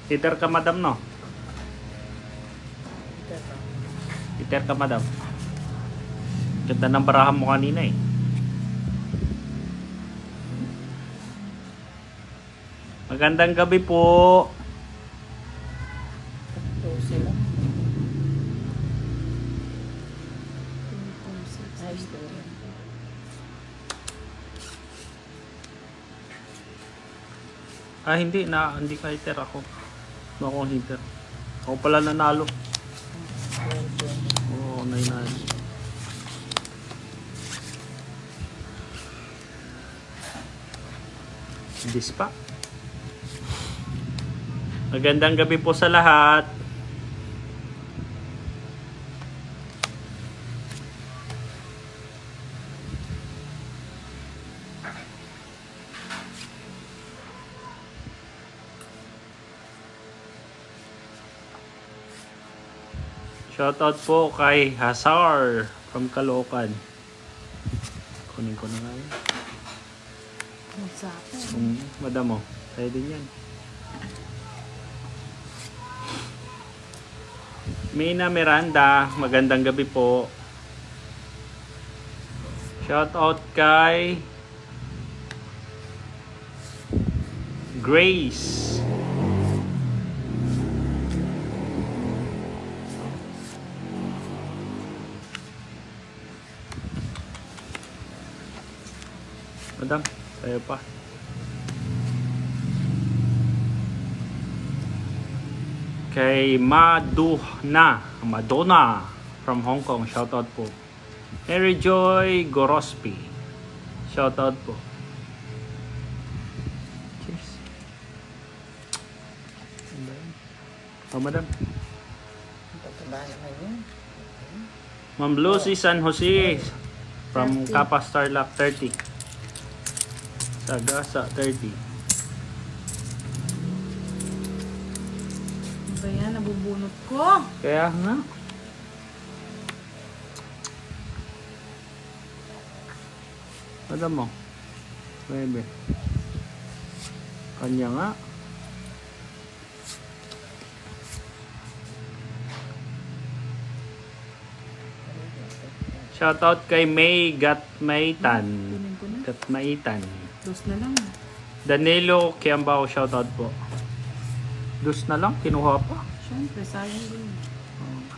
Heater ka, madam, no? Heater ka, madam. Ganda ng barahan mo kanina eh. Magandang gabi po. Hindi ka heater ako. Ano akong heater? Ako pala nanalo. Oo, nanalo. This pa. Magandang gabi po sa lahat. Shoutout po kay Hazar from Caloocan. Kunin ko na nga yun. Madam mo, tayo din yan. Mina Miranda, magandang gabi po. Shoutout kay Grace. Madam, tayo pa. Kay Madonna from Hong Kong, shoutout po. Mary Joy Gorospi, shoutout po. Cheers. Madam. Ma'am Lucy San Jose from Kappa Starlock 30. Sagasa 30. Ba yan, nabubunot ko. Kaya nga. Madam mo. Bebe. Kanya nga. Shoutout kay May Gatmaitan. Gatmaitan. Dos na lang. Danilo Kiambao, shoutout po. Dos na lang, kinuha pa. Siyempre, sayang din.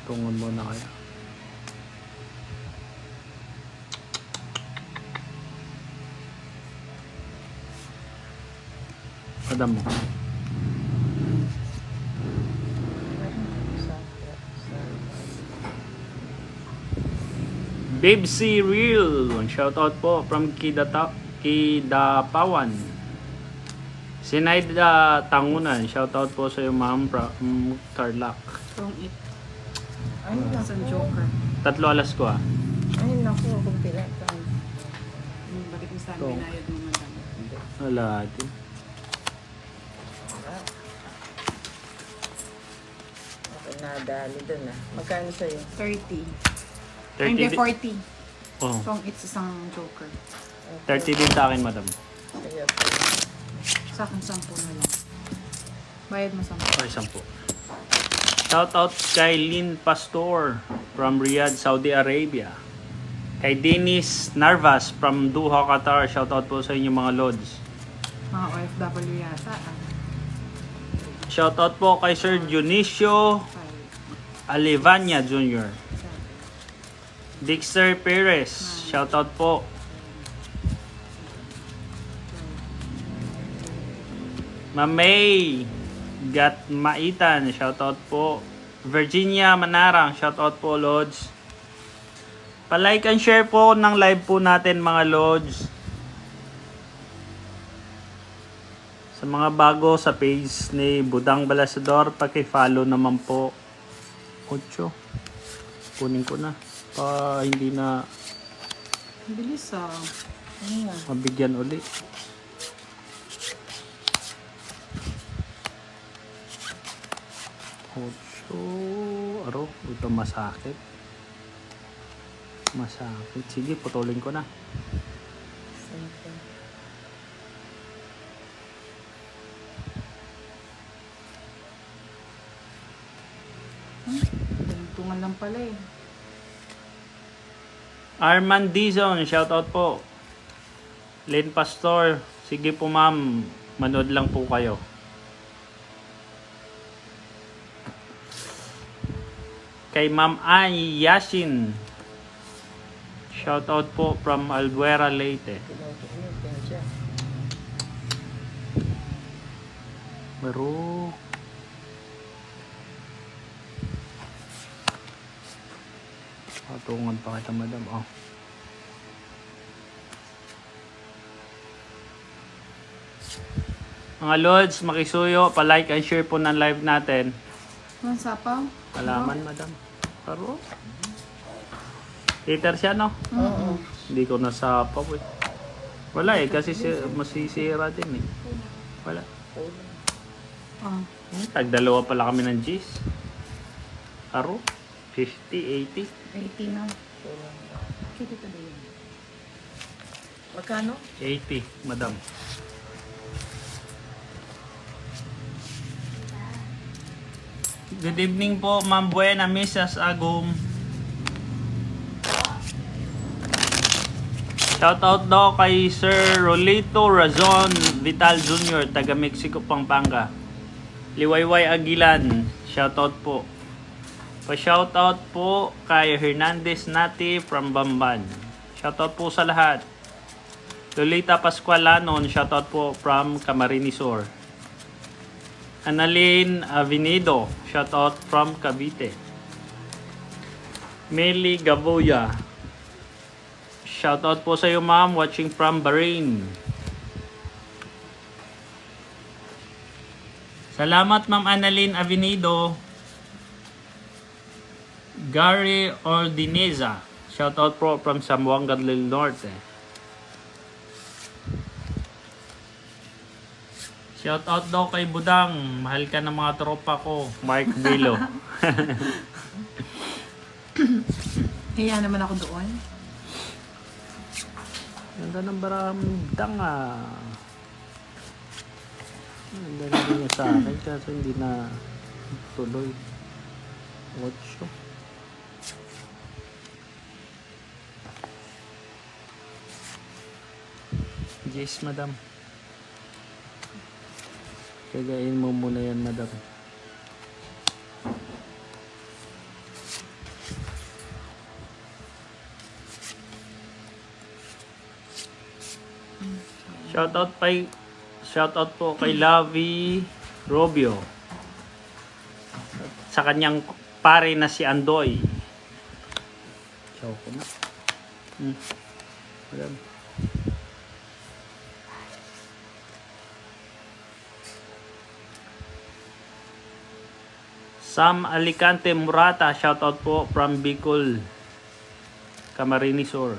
Tungon mo na kaya. Madam mo. Babe C. Real, shoutout po from Kidapawan. Sinaida Tangunan, shoutout po sa iyo, ma'am, Tarlac. From it. Ay, Isang joker. 3 alas ko ah. Ay, naku, kung pinatang. Bakit mo sa Ito. amin binayad mo madam? Wala ate. Okay, nadali dun ah. Magkano sa'yo? 30. 30 Hindi, di- 40. Oh, From it's isang joker. 30 din sa akin, madam. Ayun. Sa akin, 10 na lang. Bayad mo 10. Ay, 10. Shoutout kay Lynn Pastor from Riyadh, Saudi Arabia. Kay Dennis Narvas from Doha, Qatar. Shoutout po sa inyo mga lods. Mga OFW yata. Shoutout po kay Sir Dionisio Alivania Jr. Dexter Perez. Shoutout po. Mamay Gatmaitan. Shoutout po. Virginia Manarang. Shoutout po, Lods. Pa-like and share po ng live po natin, mga Lods. Sa mga bago sa page ni Budang Balasador, paki-follow naman po. 8. Kunin ko na. Hindi na Ang bilis ah. Ano nga? mabigyan uli. 8. Aro, ito masakit. Masakit. Sige, putulin ko na. Dugtungan lang pala eh. Arman Dizon, shoutout po. Len Pastor, sige po ma'am, manood lang po kayo. Kay Ma'am Ay Yasin, shoutout po from Albuera, Leyte. Pinag-iinitin siya. Pero patungan pa kita, madam. Oh. Mga Lods, makisuyo, pa-like and share po ng live natin. Ang sapaw? Alaman, madam. Pero hater siya, no? Oo. Hindi ko nasapaw eh. Wala eh, kasi masisira din eh. Wala. Ah. Tagdalawa pala kami ng G's. Aro? 50, 80. 80 na. Kito ba yun? Magkano? 80, madam. Good evening po, Ma'am Buena, Mrs. Agum. Shoutout daw kay Sir Rolito Razon Vital Jr., taga Mexico, Pampanga. Liwayway Aguilan, shoutout po. Pa-shoutout po kay Hernandez Nati from Bamban. Shoutout po sa lahat. Lolita Pascualanon, shoutout po from Camarines Sur. Annalyn Avenido, shoutout from Cavite. Meli Gaboya, shoutout po sa iyo ma'am, watching from Bahrain. Salamat ma'am Annalyn Avenido. Gary Ordineza, shoutout po from Zamboanga del Norte. Shoutout daw kay Budang, mahal ka ng mga tropa ko, Mark Bilo. Hiya naman ako doon. Ganda ng baramdang ah. Ganda na rin niya sa akin kasi hindi na tuloy. 8. Yes, madam. Kagain mo muna yan, madam. Shoutout po kay Lavi Robio. Sa kanyang pare na si Andoy. Show ko na. Madam. Sam Alicante Murata, shoutout po from Bicol, Camarines Sur.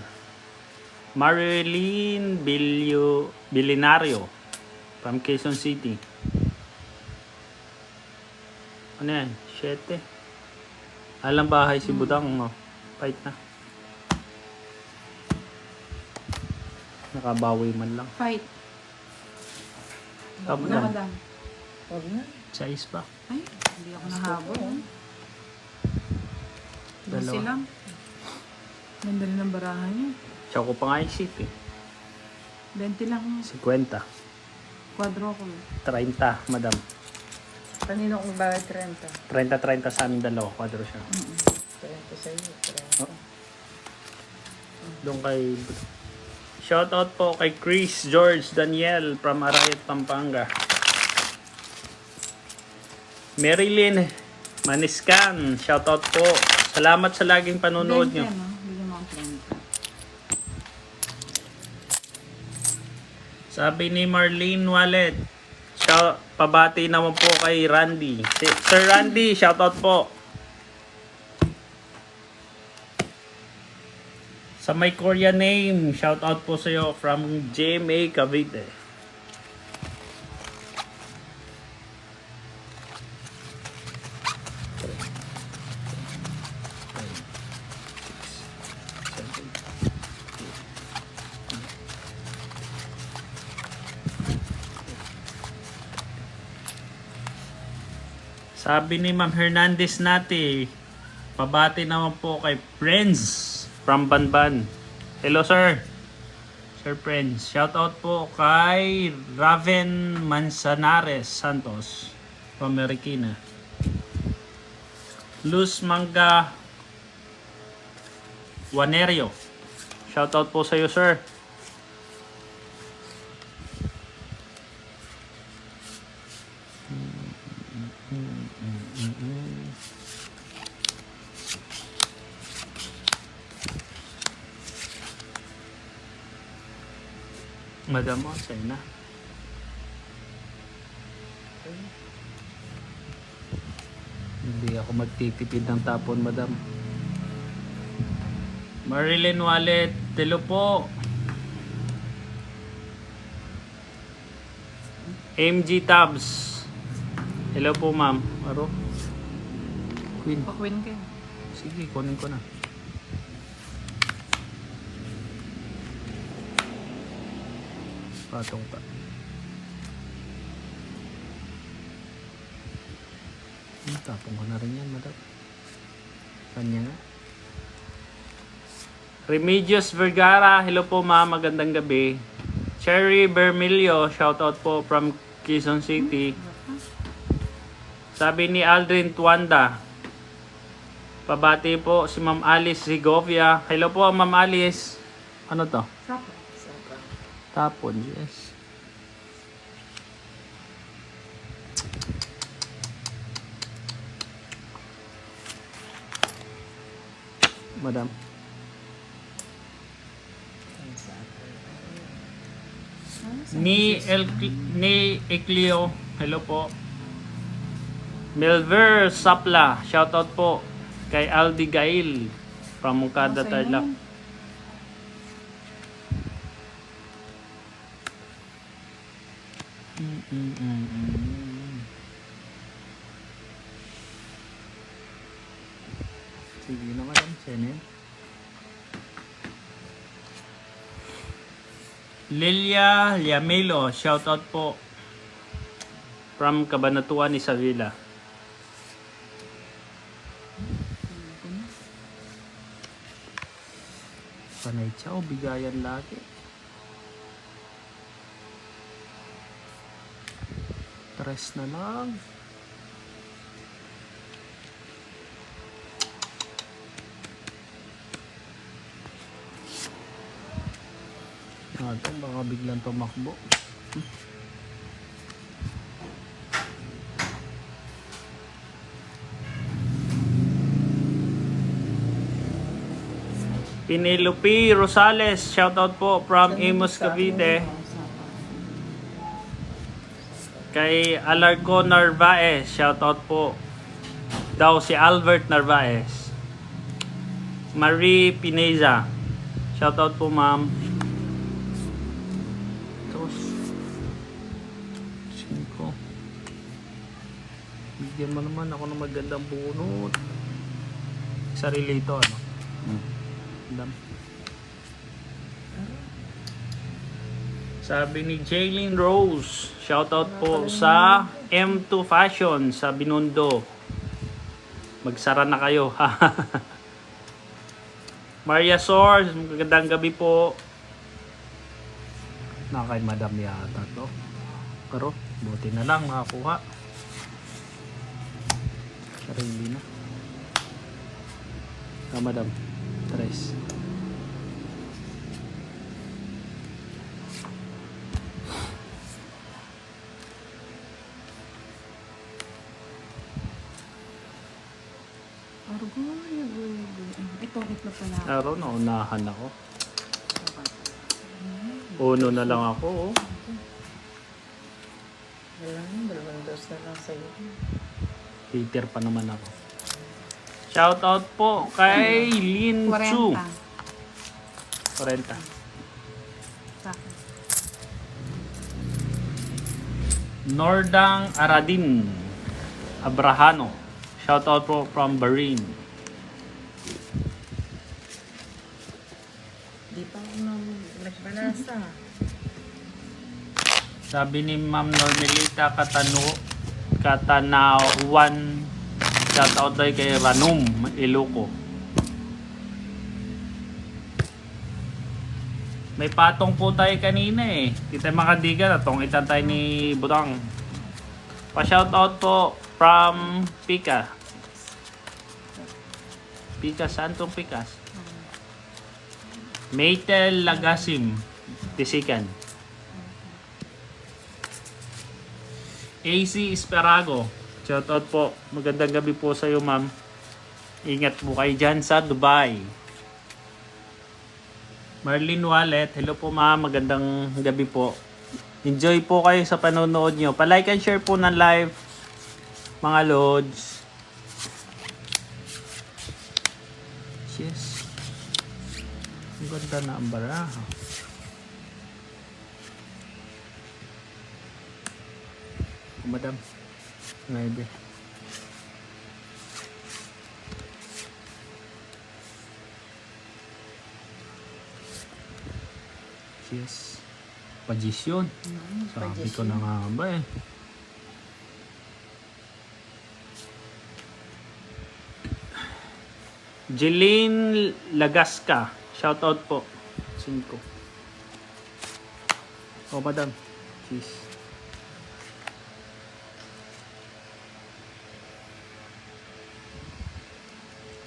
Marilyn Bilinario from Quezon City. Ano yan? 7. Alam bahay si Budang. Oh. Fight na. Nakabawi man lang. Fight. Tama Na, na. madam. Huwag na. 6 pa. Ay, hindi ako nahabol. Dalawa. Dalawa. Lang. Ganda rin ang barahan niya. Tsaka ko pa nga isip eh. 20 lang. 50. Quadro ko. 30, madam. Kanino kong bagay 30? 30 sa amin dalawa. Kwadro siya. 30 sa iyo. 30. Doon kay... Shoutout po kay Chris George Daniel from Arayat, Pampanga. Marilyn Maniscan, shoutout po. Salamat sa laging panonood nyo. 20, no? Bigyan mo ang 30. Sabi ni Marlene Wallet, pabati naman po kay Randy. Sir Randy, shoutout po. Sa may Korean name, shoutout po sa iyo from JMA Cavite. Sabi ni Ma'am Hernandez Nati, Pabati naman po kay Prince from Banban. Hello sir. Sir Prince. Shoutout po kay Raven Manzanares Santos from Marikina. Luz Manga Wanerio. Shoutout po sa iyo sir. Madam mo, sa'yo na. Hindi ako magtitipid ng tapon, madam. Marilyn Wallet, hello po. MG Tabs. Hello po, ma'am. Aro? Queen. Pa-queen kayo. Sige, kunin ko na. Patong pa. Tapong ko na rin yan, madam. Kanya nga. Remedios Vergara, hello po ma'am, magandang gabi. Cherry Bermilio, shoutout po from Quezon City. Sabi ni Aldrin Tuanda, pabati po si Ma'am Alice Segovia. Hello po Ma'am Alice. Ano to? Sapa. Saka. Tapon, yes. Madam. Ang saka. Ni Eclio, hello po. Melver Sapla, shoutout po kay Aldi Gail from Mungkada, Tarlac. Sige na madam, sino yun? Lilia Liamelo, shoutout po from Cabanatuan, Isabela. Panay chow, bigayan lagi. Tres na lang. Ito, baka biglang tumakbo. Pinelope Rosales, shoutout po from Imus, Cavite. Kay Alarco Narvaez, shoutout po. Daw si Albert Narvaez. Marie Pineza, shoutout po ma'am. Dos. 5. Bigyan mo naman ako ng magandang bunot. Sarili ito, ano? Dam. Sabi ni Jaylene Rose, shoutout po sa M2 Fashion sa Binondo. Magsara na kayo. Maria Source, magandang gabi po. Na kay Madam yata to. Pero buti na lang nakakuha. Sarili na. Madam. Tres. Ito, itlog pala. Araw na unahan ako. Uno na lang ako. Oh. Wala na, 2 dos na lang sa'yo. Peter pa naman ako. Shoutout po kay Lin Chu. 40. Saka. Nordang Aradin Abrahano. Shoutout po from Bahrain. Di pa ako nagbalasa. Sabi ni Ma'am Normelita Katanawan Shoutout tayo kay Ranum Iloco. May patong po tayo kanina eh. Kita makadiga na tong itan tayo ni Budang. Pa-shoutout po from Pika. Pika, saan tong Pikas? Maytel Lagasim, Tisikan. AC Esperago, shoutout po. Magandang gabi po sa iyo, ma'am. Ingat po kayo dyan sa Dubai. Marlene Wallet, hello po ma'am, magandang gabi po. Enjoy po kayo sa panonood nyo. Pa-like and share po ng live, mga lods. Yes. Ang ganda na ang baraha. Oh, madam. Maybe. Yes. Posisyon. Sabi ko na nga ba eh. Jeline Lagasca. Shoutout po. 5. Oh, madam. Cheese.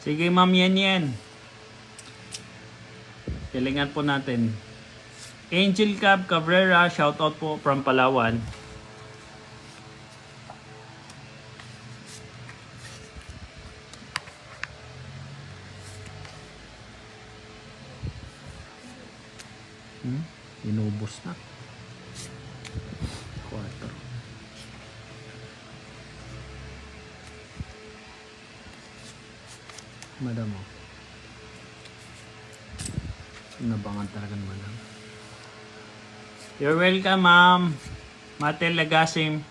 Sige, ma'am, yan. Galingan po natin. Angel Cab Cabrera, shoutout po from Palawan. Inubos na. 4. Madam mo. Nabangan talaga ng madam. You're welcome, ma'am. Matel Lagasim.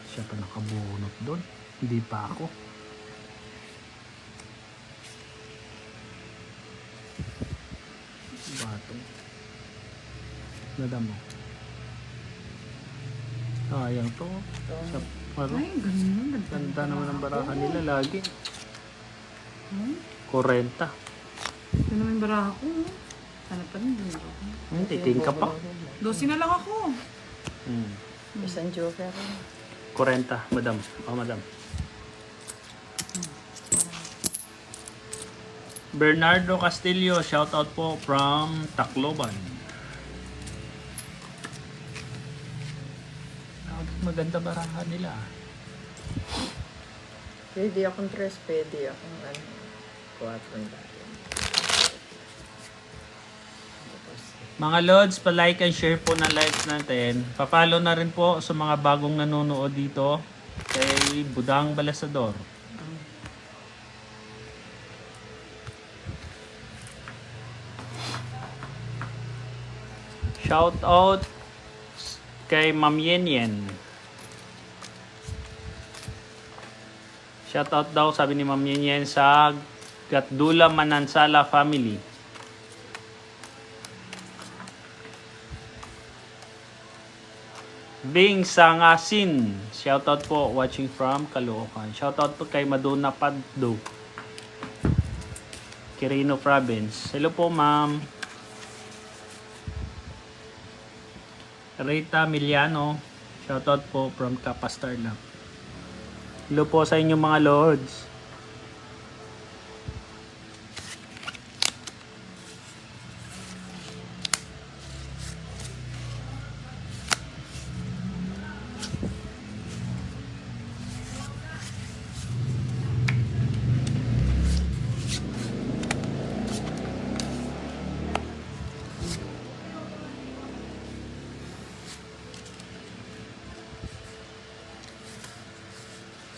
Siya pa nakabunot doon. Hindi pa ako. Bato. Nadam mo. Sayang to. Sa paro. Ay, ganun. Ganda naman ang barahan nila lagi. 40. Ito naman yung baraha ko. Sana pa rin din ako. Titing ka pa. 12 na lang ako. Isang joker. 40, madam. Oh, madam. Bernardo Castillo, shoutout po from Tacloban. Maganda barahan nila. Pwede akong 3, pwede akong 4 dati. Mga Lods, pa-like and share po ng lives natin. Pa-follow na rin po sa mga bagong nanonood dito kay Budang Balasador. Shout out kay Ma'am Yen Yen. Shout out daw, sabi ni Ma'am Yen Yen, sa Gatdula Manansala family. Bing Sangasin, shoutout po, watching from Caloocan. Shoutout po kay Madonna Paddo, Quirino Province. Hello po, ma'am. Rita Miliano, shoutout po from Kapastar Lab. Hello po sa inyong mga lords.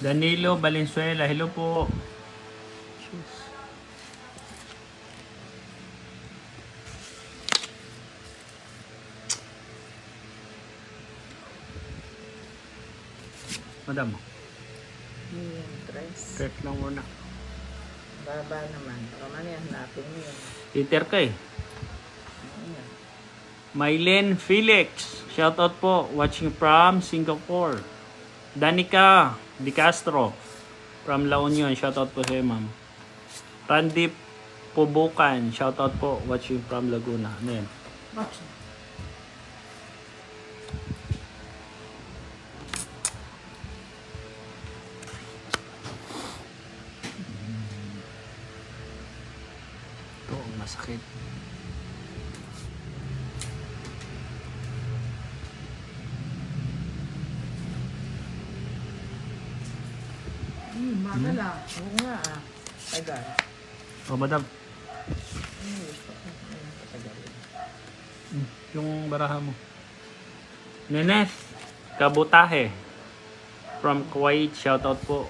Danilo Valenzuela, hello po. Madam, Yung 3. check lang muna. Baba naman. Paman yan, hanapin mo yun. Iter ka eh. Ayan. Mylene Felix, Shoutout po, watching from Singapore. Danica Di Castro from La Union. Shoutout po sa iyo, ma'am. Randy Pubukan. Shoutout po, watching from Laguna. Ano yan? Watch. Ito, masakit. Bagal ah. Oo nga ah. Tagal. Oh, madam. Gusto ko. Tagal. Yung baraha mo. Neneth Kabutahe from Kuwait. Shoutout po.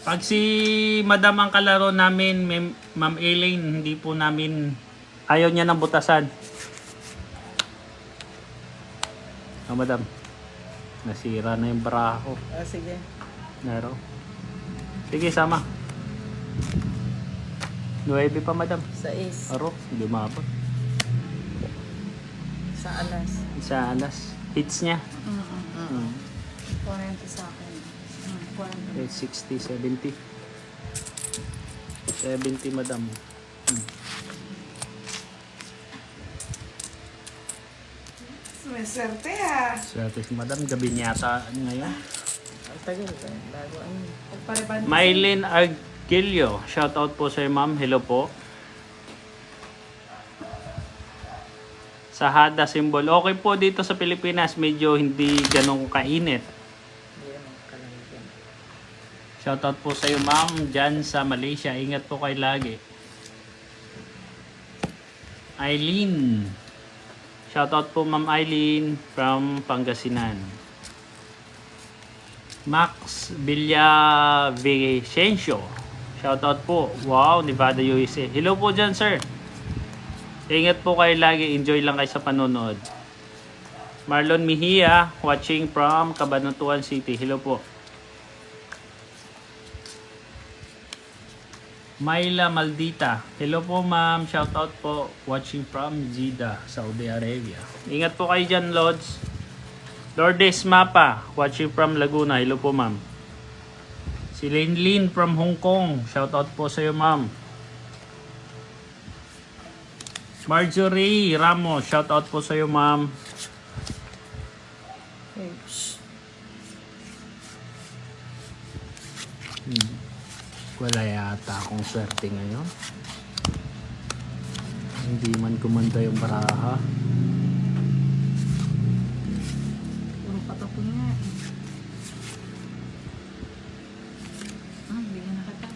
Pag si madam ang kalaro namin, Ma'am Elaine, hindi po namin ayaw niya ng butasan. Oh, madam. Nasira na yung baraha ko. Ah, sige. Naro. Sige, sama. 9 pa, madam. Sa is. Aro, hindi maabot. Sa alas. Sa alas. Hits niya. 40 sa akin. 40. 60, 70. 70, madam. Sumiserte ah. Swerte si madam. Gabi niya ata ngayon. Ang tagal pa. Bago ano. Pagpariban. Mylene Argilio. Shoutout po sa iyo, ma'am. Hello po. Sa Hada symbol. Okay po dito sa Pilipinas. Medyo hindi ganong kainit. Hindi naman kalamigyan. Shoutout po sa iyo, ma'am. Dyan sa Malaysia. Ingat po kayo lagi. Eileen. Shoutout po, ma'am Eileen from Pangasinan. Max Villavicencio. Shoutout po. Wow, Nevada, USA. Hello po dyan, sir. Ingat po kayo lagi. Enjoy lang kayo sa panonood. Marlon Mejia, watching from Cabanatuan City. Hello po. Myla Maldita. Hello po, ma'am. Shoutout po. Watching from Jeddah, Saudi Arabia. Ingat po kayo dyan, Lods. Lourdes Mapa. Watching from Laguna. Hello po, ma'am. Si Lin from Hong Kong. Shoutout po sa iyo, ma'am. Marjorie Ramos. Shoutout po sa iyo, ma'am. Hey, shh. Wala yata akong swerte ngayon. Hindi man gumanda yung baraha. Puro patapon nga. Bigyan na kita.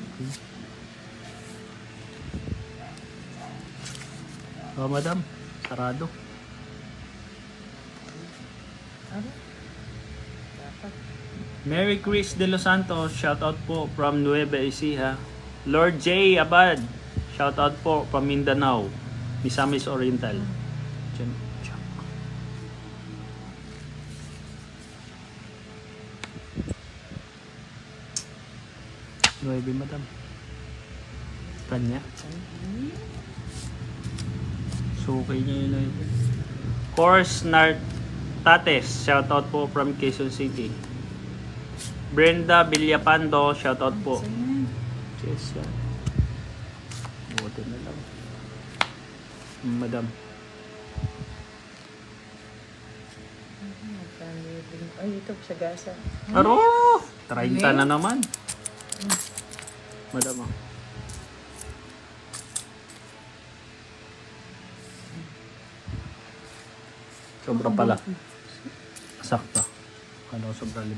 Oh, madam. Sarado. Ano? Dapat. Mary Chris De Los Santos, shoutout po from Nueva Ecija. Lord J. Abad, shoutout po from Mindanao, Misamis Oriental. Check. Nueve, madam. Kanya. Sukay niya yun. Course Nartates, shoutout po from Quezon City. Brenda Villapando, shoutout po. Yes, yan. Buti na lang. Madam. Ay, ito sa gasa. Aro! 30 na naman. Madam. Sobra pala. Sakto. Kala ko sobra 5.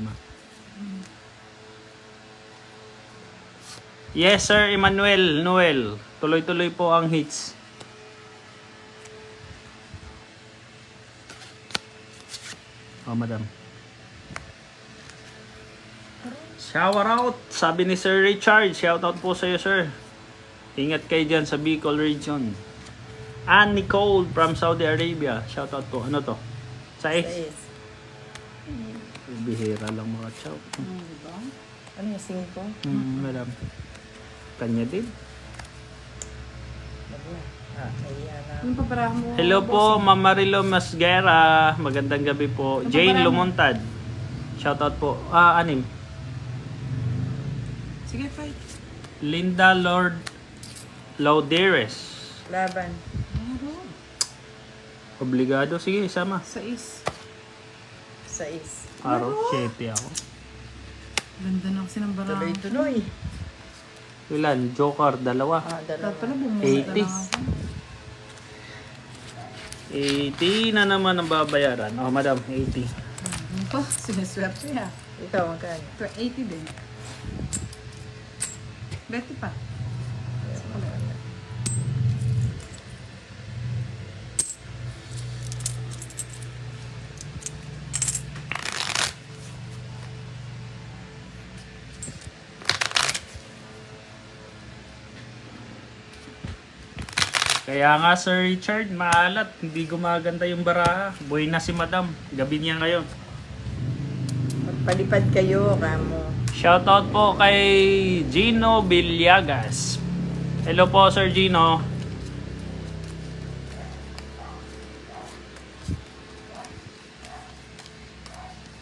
Yes, sir, Emmanuel Noel. Tuloy-tuloy po ang hits. Oh, madam. Shower out, sabi ni Sir Richard. Shout out po sa iyo, sir. Ingat kayo dyan sa Bicol region. Ann Nicole from Saudi Arabia. Shout out po. Ano to? Sa X? Bihira lang mga chow. Diba? Ano yung 5? Madam. Kanya din. Wag na. Ayan na. Yung paparahan mo. Hello po, bossing. Ma'am Marilo Masguera. Magandang gabi po. Ano Jane ba marami? Lumuntad. Shoutout po. 6. Sige, fight. Linda Lord Lauderes. Laban. Meron. Obligado. Sige, sama. 6. 6. Araw, 7 ako. Ganda na kasi ng barahan. Tuloy-tuloy. Ilan? Joker, 2. Ah, Dapat dalawa. pala bumusa 80. na lang ako. 80 na naman ang babayaran. Oh, madam, 80. Ano pa? Sineswerte ha. Ikaw, magkano? 80 din. Betty pa. Kaya nga Sir Richard, maalat. Hindi gumaganda yung baraha. Buhay na si madam. Gabi niya ngayon. Magpalipad kayo, kamo. Shoutout po kay Gino Villagas. Hello po Sir Gino.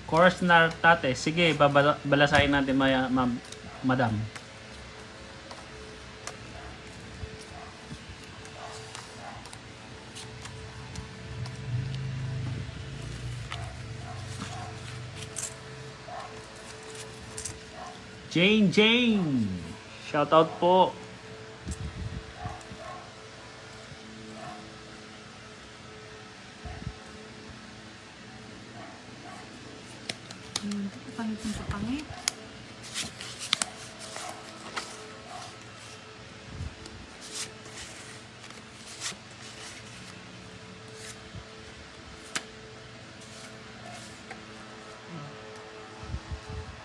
Course na tate. Sige, balasahin natin madam. Jane. Shoutout po. Pangit ng papangit.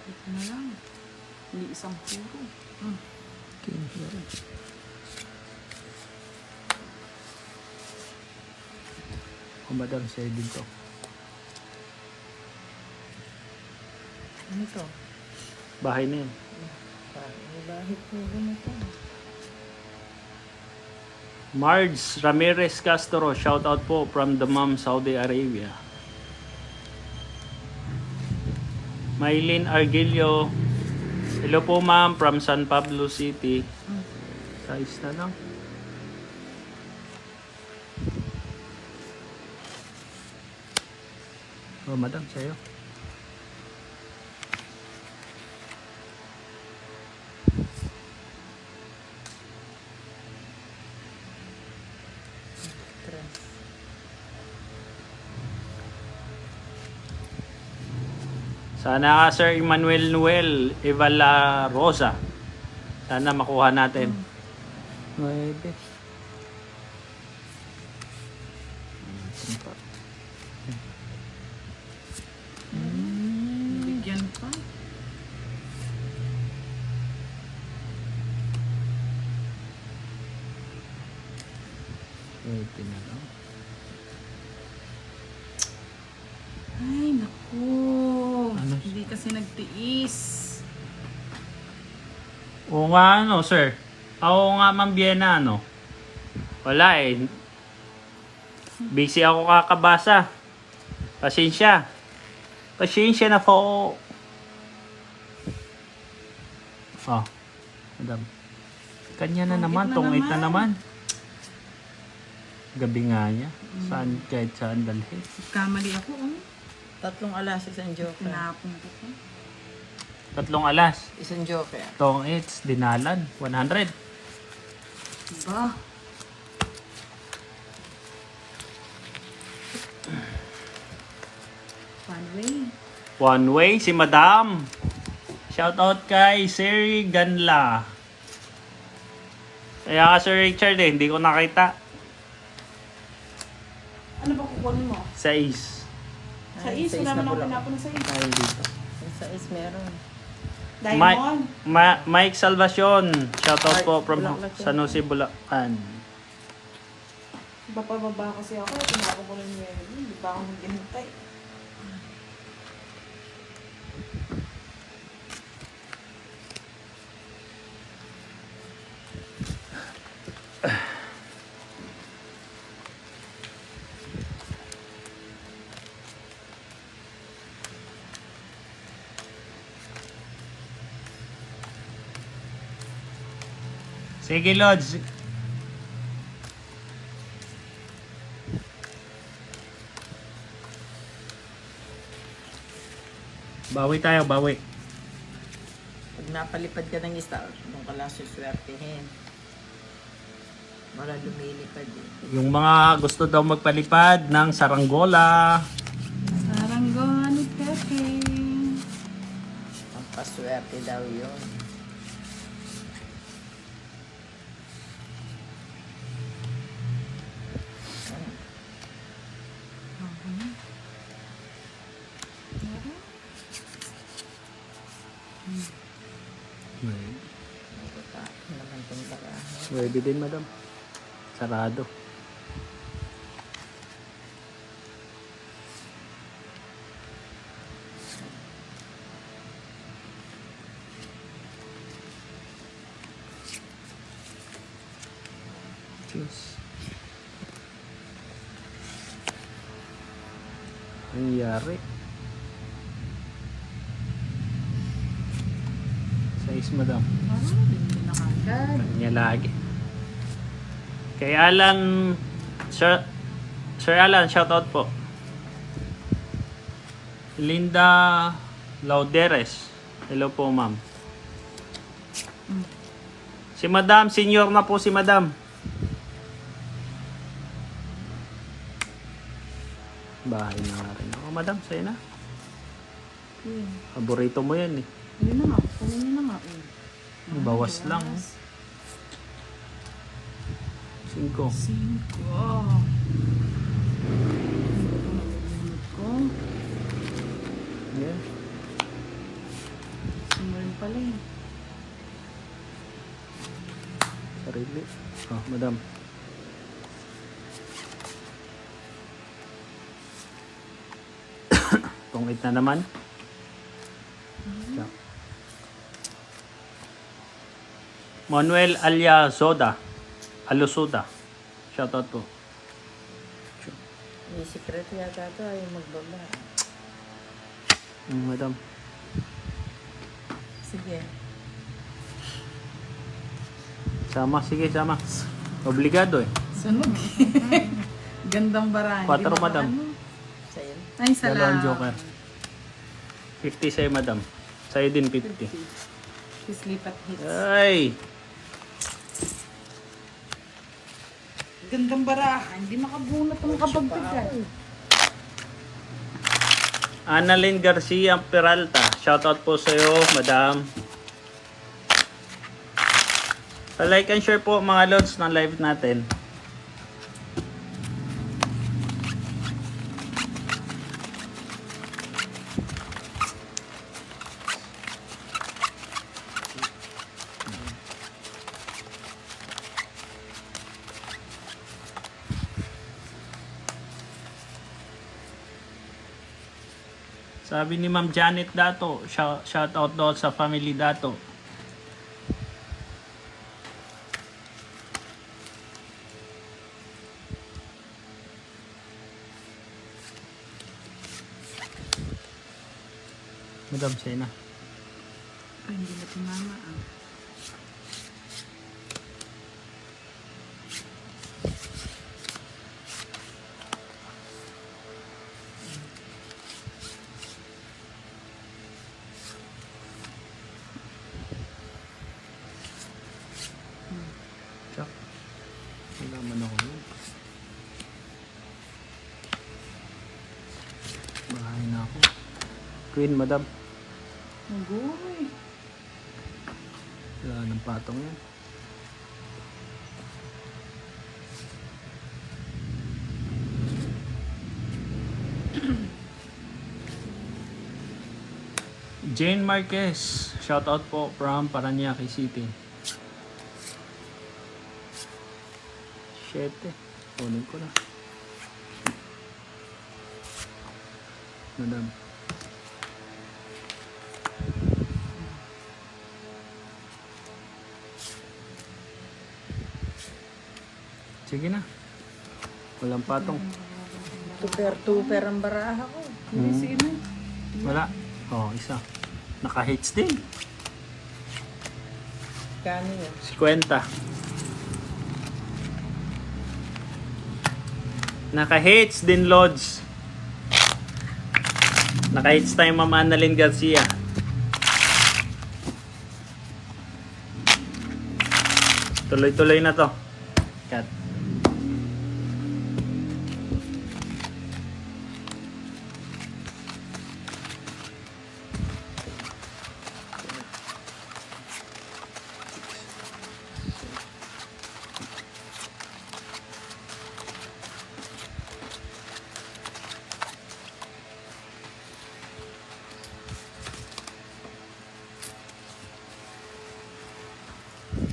Ito na lang. Hindi isang puro. O madam, sa'yo din to. Ano to? Bahay na yun. Bahit mo ganito. Marge Ramirez Castro, shoutout po from the Mom, Saudi Arabia. Maylin Argilio, hello po ma'am from San Pablo City. Size na lang. Oh, madam, sa'yo. Sana ka Sir Emmanuel Noel Evala Rosa. Sana makuha natin. 9. Bigyan pa. Ay, naku. Ano? Hindi kasi nagtiis. Oo nga ano, sir. Oo nga, Ma'am Biena, ano. Wala eh. Busy ako kakabasa. Pasensya. Pasensya na po. Oh, madam. Kanya na Pangit naman, na tungit na naman. naman. Gabi nga niya. Saan, kahit saan dalhin. Kamali ako, oh. 3 alas, isang joker. Tinapon ko ko. 3 alas. Isang joker. Tong it's dinalan. 100. Ba? One way. One way, si madam. Shoutout kay Siri Ganla. Kaya ka Sir Richard eh, hindi ko nakita. Ano ba kukunin mo? 6. Sa is, wala man ako pinapon sa is. Ay, dito. Sa is meron. Diamond. Mike Salvacion. Shoutout Ay, po from Bulacan. San Jose, Bulacan. Iba pa baba kasi ako. Tinapon ko lang yun. Hindi pa ako maghintay. Sige, Lods. Bawi tayo, bawi. Pag napalipad ka ng isa, doon ka lang suswertehin. Wala lumilipad eh. Yung mga gusto daw magpalipad ng saranggola. Saranggola ni Pepe. Ang paswerte daw yun. Ano naman itong barahan? Ready din, madam. Sarado. Cheers. Ang nangyari? Size, madam. Hindi na kagad. Kanya lagi. Kay Alan, Sir Alan, shoutout po. Linda Lauderes. Hello po, ma'am. Si Madam, senior na po si Madam. Bahay na nga rin ako. Madam, sa'yo na. Paborito mo yan eh. Yun na nga. Kunin nyo na nga. Bawas lang. 5. 5. Ko. Yeah. Simulan pala eh. Sarili. Oh, madam. Tungit na naman. Yeah. Manuel Aliazoda. Alusuda. Shoutout po. May secret yata ito, ayaw magbaba. Madam. Sige. Sama, sige, sama. Obligado eh. Sunog. Gandang barahan. 4, Di ba madam. ano? Sa'yo. Ay, Dalawang salamat. joker. 50 sa'yo, madam. Sa'yo din 50. Please lipat hits. Ay! Gandang barahan. Hindi makabunot ang kapagpigan. Annalyn Garcia Peralta. Shoutout po sa'yo, madam. Like and share po mga lods ng live natin. Sabi ni Ma'am Janet Dato, shout out daw sa family Dato. Madam, sa'yo na. Ay, hindi na tumama ah. Tsak. Wala man ako yun. Bahay na ako. Queen, madam. Nagoy. Wala ng patong yan. Jane Marquez, shout out po from Paranaque City. 7. Kunin ko na. Madam. Sige na. Walang patong. Tuper ang baraha ko. Hindi, sige na. Wala. Oh, isa. Naka-hits din. Kano yun? 50. Naka-hits din, Lods. Naka-hits tayo, Ma'am Annalyn Garcia. Tuloy-tuloy na to. Cut.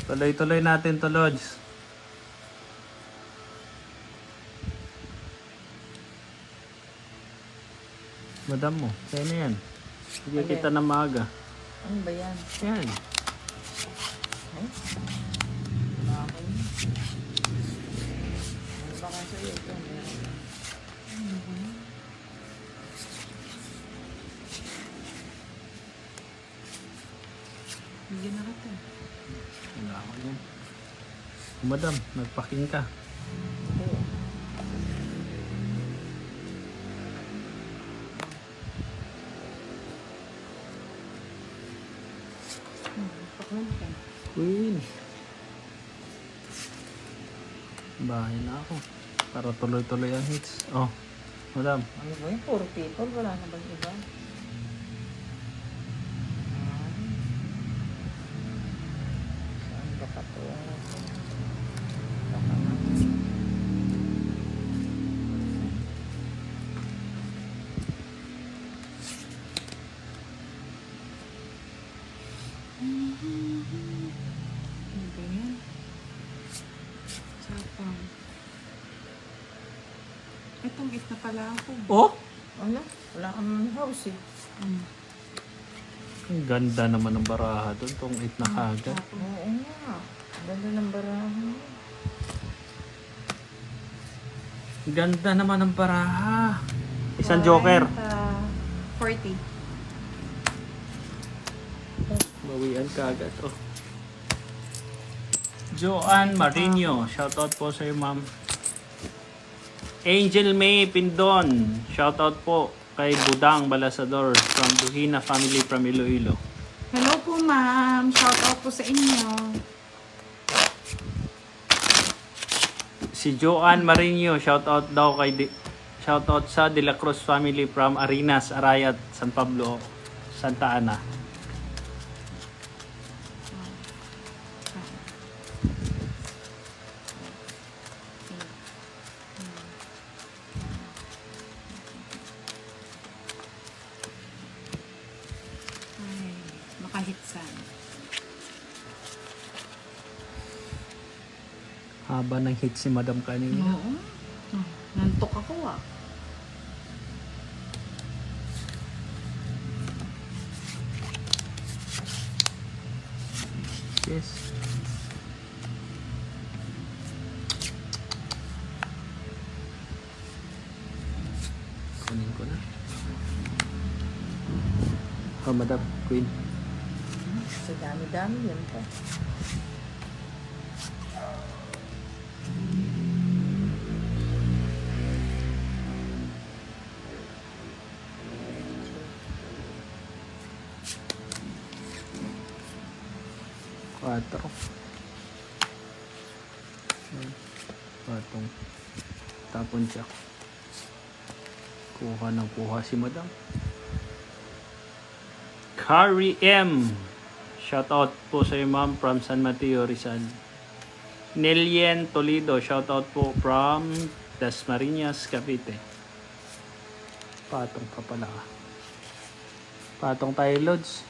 Tuloy-tuloy natin to, Lods. Madam mo, kaya na yan. Sige Okay. kita na maaga. Ano ba yan? Yan. Ay? Bakit? Ano ba kasi ito? Meron. Bigyan na kita. Wala ako yan. Madam, nagpaking ka. Oo. Pakwan ka. Queen. Bahay na ako. Para tuloy-tuloy ang hits. Oh, madam. Ano ba yun? Puro people? Wala na bang iba? Saan ba ka to? Baka na. Ano ba yan? Sapang. Itong it na pala ako. Oh! Ano? Wala kang house eh. Mm. Ang ganda naman ng baraha doon. Tong 8 na kagad. Sapang. Oo nga. Ganda ng barahan. Ganda naman ng baraha. Isang joker. 40. Bawian kagad. Oh. Joanne Marino. Shoutout po sa iyo, ma'am. Angel May Pindon. Shoutout po kay Budang Balasador from Duhina family from Iloilo. Hello po, ma'am. Shout out po sa inyo. Si Joanne Marino, shoutout daw kay shoutout sa De La Cruz family from Arinas, Arayat, San Pablo, Santa Ana. Ay, makahitsan. Haba ng hit si Madam kanina. Oo. Nantok ako ah. Yes. Kunin ko na. Oh, Madam, Queen. Sa dami-dami yan pa. Quatro. Patong. Tapon siya. Kuha ng kuha si Madam. Carrie M. Shoutout po sa iyo, ma'am, from San Mateo, Rizal. Nelien Toledo. Shoutout po from Dasmariñas, Cavite. Patong ka pala. Patong tayo, Lods.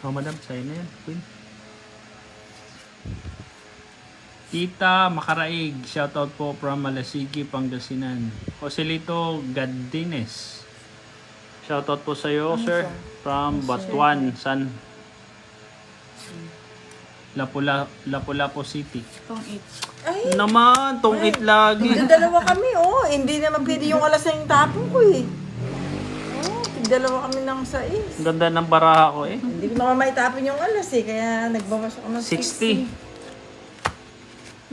Oh, Madam, sa'yo na yan, Queen. Tita Makaraig, shoutout po from Malasigi, Pangasinan. Joselito Gadines, shoutout po sa iyo, sir, from Batuan, San Lapu-Lapu City. Itong 8. Ay! Naman, tong 8 lagi. Dalawa kami, oh. Hindi naman pwede yung alas na yung tapon ko eh. Oh, dalawa kami ng sais. Ang ganda ng baraha ko eh. Hindi ko naman maitapon yung alas eh, kaya nagbawas ako ng 60.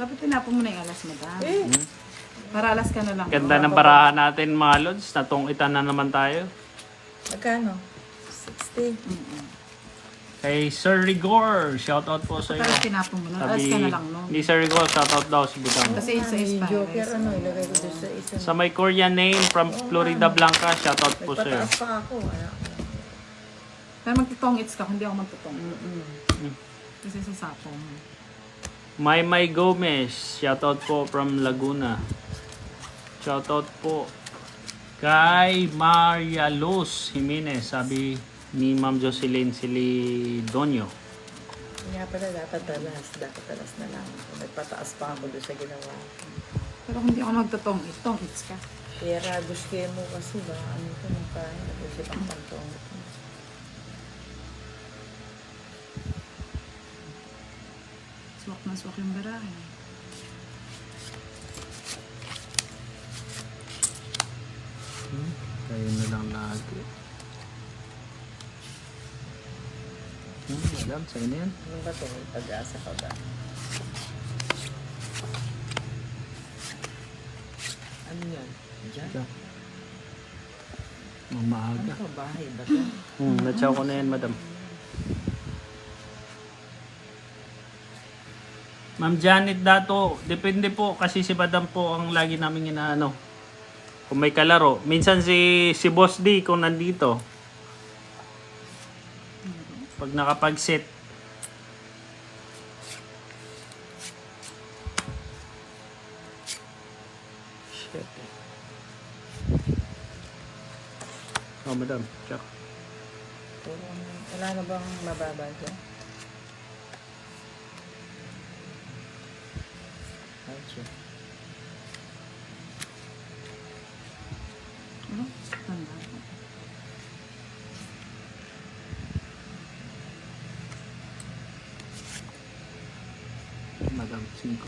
Dapat tinapon mo na yung alas, madam. Eh, Para alas ka na lang. Ganda ng barahan natin mga lods. Natungkitan na naman tayo. magkano? 60. Kay Sir Rigor, shoutout po sa iyo. Para tinapon mo na. Alas ka na lang, no? Ni Sir Rigor, shoutout daw si Butang. Kasi isa is Yung Joker, pares. ano, ilagay ko doon sa isa. Sa may Korean name from Florida Blanca, shoutout po sa iyo. Nagpataas pa ako. Pero magtutong-its ka, hindi ako magtutong. Kasi sa sapong. Maymay Gomez, shoutout po from Laguna. Shoutout po kay Maria Luz Jimenez, sabi ni Ma'am Jocelyn Silidonio. Nga pala, dapat talas na lang. Nagpataas pa ako doon sa ginawa. Pero kung hindi ako magtutong-its, tong-its ka. Kaya gusto mo kasi ba, ano ito, magpahin. Nag-usip ang pantong. Swak na swak yung barahe. Kayo na lang lagi. Madam, sa'yo na yan. Ano ba ito? May pag-asa ka ba? Ano yan? Diyan? Ito. Mamaaga. Ano ba? Bahay ba ito? Natsaw ko na yan, madam. Ma'am Janet Dato, depende po kasi si madam po ang lagi namin inaano. Kung may kalaro. Minsan si Boss D kung nandito. Pag nakapag-set. Shit. Oh, madam. Check. Wala na bang mababa dyan? Ayun. Ano? Tanda ko. Madam, 5.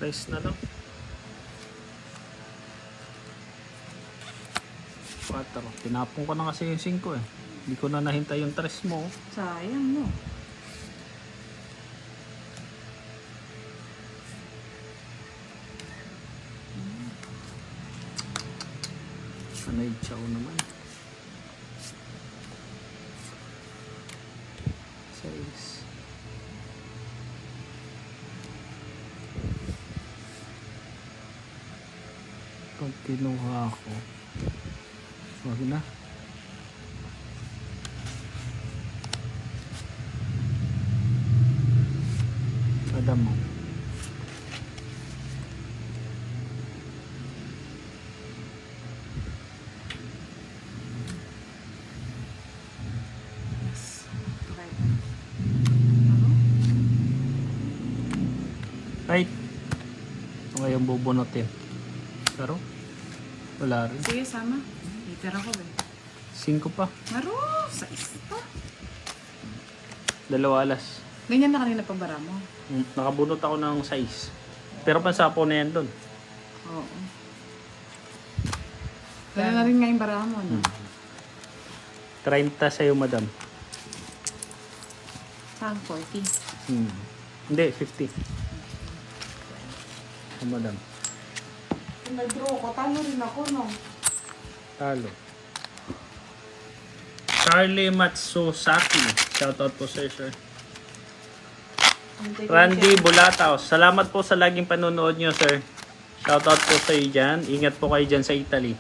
Tres na lang. 4. Tinapon ko na kasi yung 5 eh. Hindi ko na nahintay yung 3 mo. Sayang, no? Sanay chow naman. 6. Pag kinuha ako, wag na. Madam mo. Yes. Okay. Ano? Right. Ito ngayong bubunutin. Pero, wala rin. Sige, sama. Later ako, be. 5 pa. Maro! Sa isa. 2 alas. Ganyan na kanina pabara mo. Nakabunot ako ng 6. Pero pansapo na yan doon. Oo. Ganyan na rin nga yung bara mo, no? 30 sa'yo, madam. Saan? 40. Hindi, 50. Oh, madam. Kung nag-draw ko, talo rin ako, no? Talo. Charlie Matsusaki. Shoutout po sir. Randy Bulataw. Salamat po sa laging panonood nyo, sir. Shoutout po sa iyo dyan. Ingat po kayo dyan sa Italy.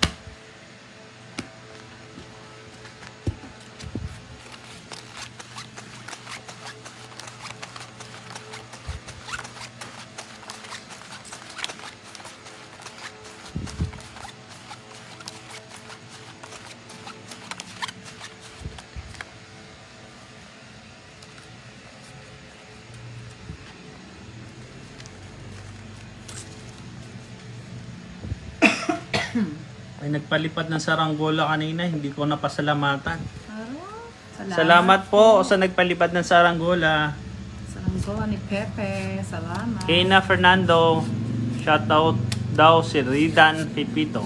Ay, nagpalipad ng saranggola kanina. Hindi ko napasalamatan. Salamat po sa nagpalipad ng saranggola. Saranggola ni Pepe. Salamat. Kena Fernando. Shoutout daw si Ridan Pipito.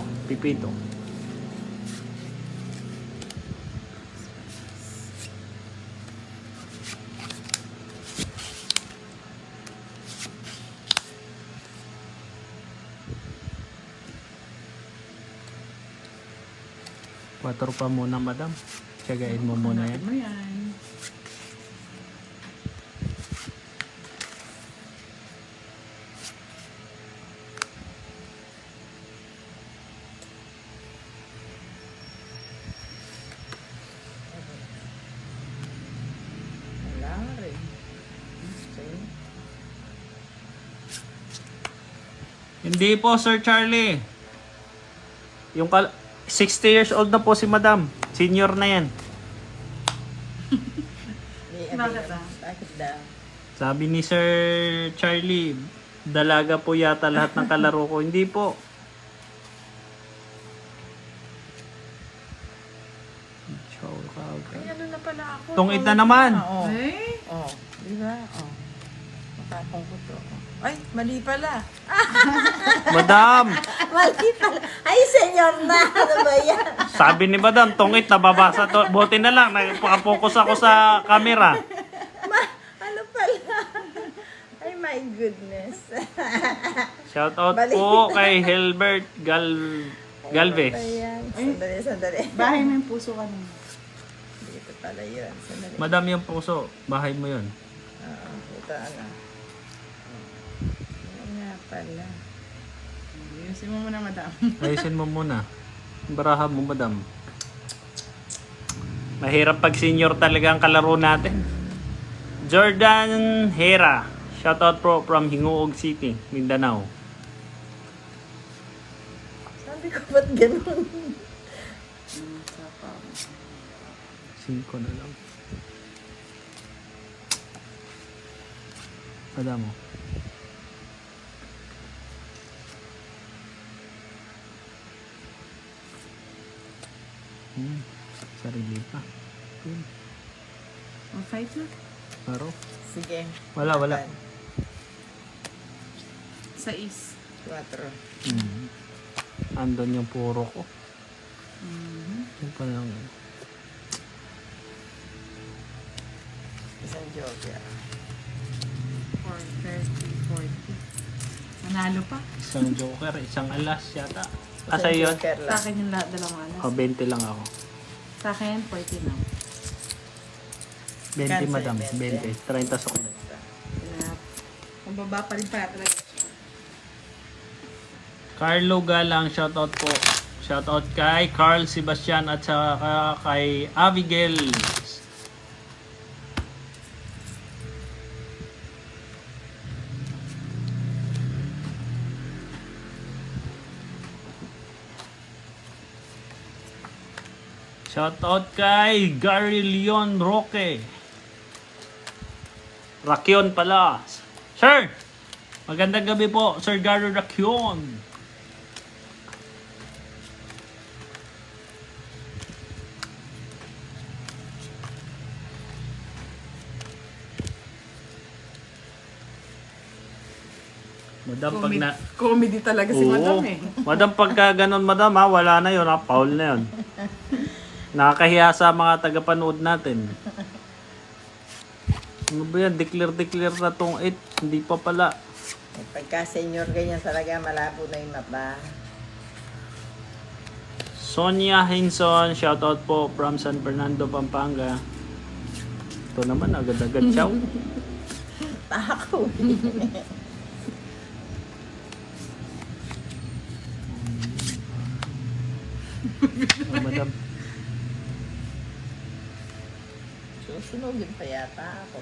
4 pa muna, madam. Tiyagain mo muna yan. Hanapin mo yan. Wala rin. Okay. Hindi po, Sir Charlie. Yung 60 years old na po si madam. Senior na yan. Bakit ah? Bakit daw? Sabi ni Sir Charlie, dalaga po yata lahat ng kalaro ko. Hindi po. Ay, ano na pala ako? Tungit na naman. Oo. Eh? Oh, di ba? Oh. Matapang ko to. Ay, mali pala. Madam, Mali pala. Ay, senyor na. Ano ba yan? sabi ni madam, tungit, nababasa to. Buti na lang, nagpapokus ako sa camera. Ano pala? Ay, my goodness. Shout out Bali. po kay Hilbert Galvez. Ayan. Sandali, sandali. Bahay mo yung puso kanina. Dito pala yun. Sandali. Madam, yung puso, bahay mo yun. Oo, ito ano. Ano nga pala. Ayusin mo muna, madam. Ayusin mo muna. Baraha mo, madam. Mahirap pag senior talaga ang kalaro natin. Jordan Hera. Shoutout po from Hinguog City, Mindanao. Sabi ko, ba't ganun? 5 na lang. Madam mo. Sarili pa. Mag-fight na. Paro. Sige. Wala. 6. 4. Andon yung puro ko. Mhm. Yung pa lang. Isang joker. 4, 30, 40. Manalo pa. Isang joker, isang alas yata. Asa yun? Joker Sa lang. akin yung lahat dalawang alas. O, 20 lang ako. Sa akin, 40 lang. 20, Cancel, madam. 20. 20. 30 sa kulit. Kaya, mababa pa rin pala talaga. Carlo Galang, shoutout po. Shoutout kay Carl Sebastian at saka kay Abigail. Shoutout kay Gary Leon Roque. Rakion pala. Sir! Magandang gabi po, Sir Gary Rakion. Madam, pag na... Comedy talaga si madam eh. Madam, pagka ganun, madam, ha, wala na yun, ha, foul na yun. Nakakahiya sa mga tagapanood natin. Ano ba yan? Declare na tong 8. Hindi pa pala. Pagka senior ganyan talaga, malabo na yung mapa. Sonia Hinson, shoutout po from San Fernando, Pampanga. Ito naman, agad-agad chow. Tako. Oh, madam. Susunugin pa yata ako.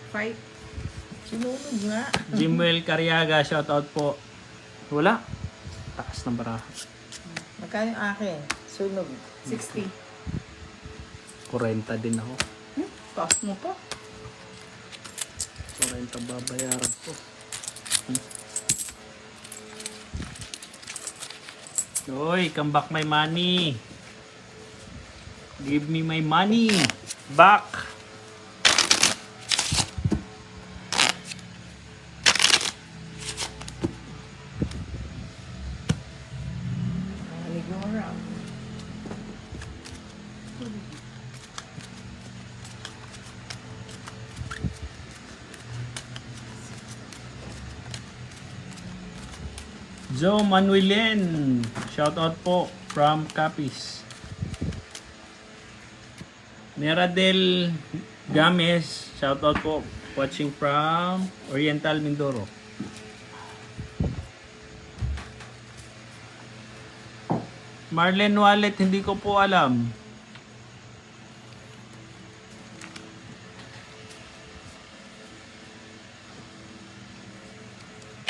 Fight. Sinunog nga. Jimuel Cariaga, shoutout po. Wala. Taas ng baraha. Magkano yung akin? Sunog. 60. 40 din ako. Taas mo pa. 40 babayaran ko. Oy, come back my money. Give me my money. Back. Joe Manuelin, shoutout po from Capiz. Meradel Games, shoutout po, watching from Oriental Mindoro. Marlene Wallet, hindi ko po alam.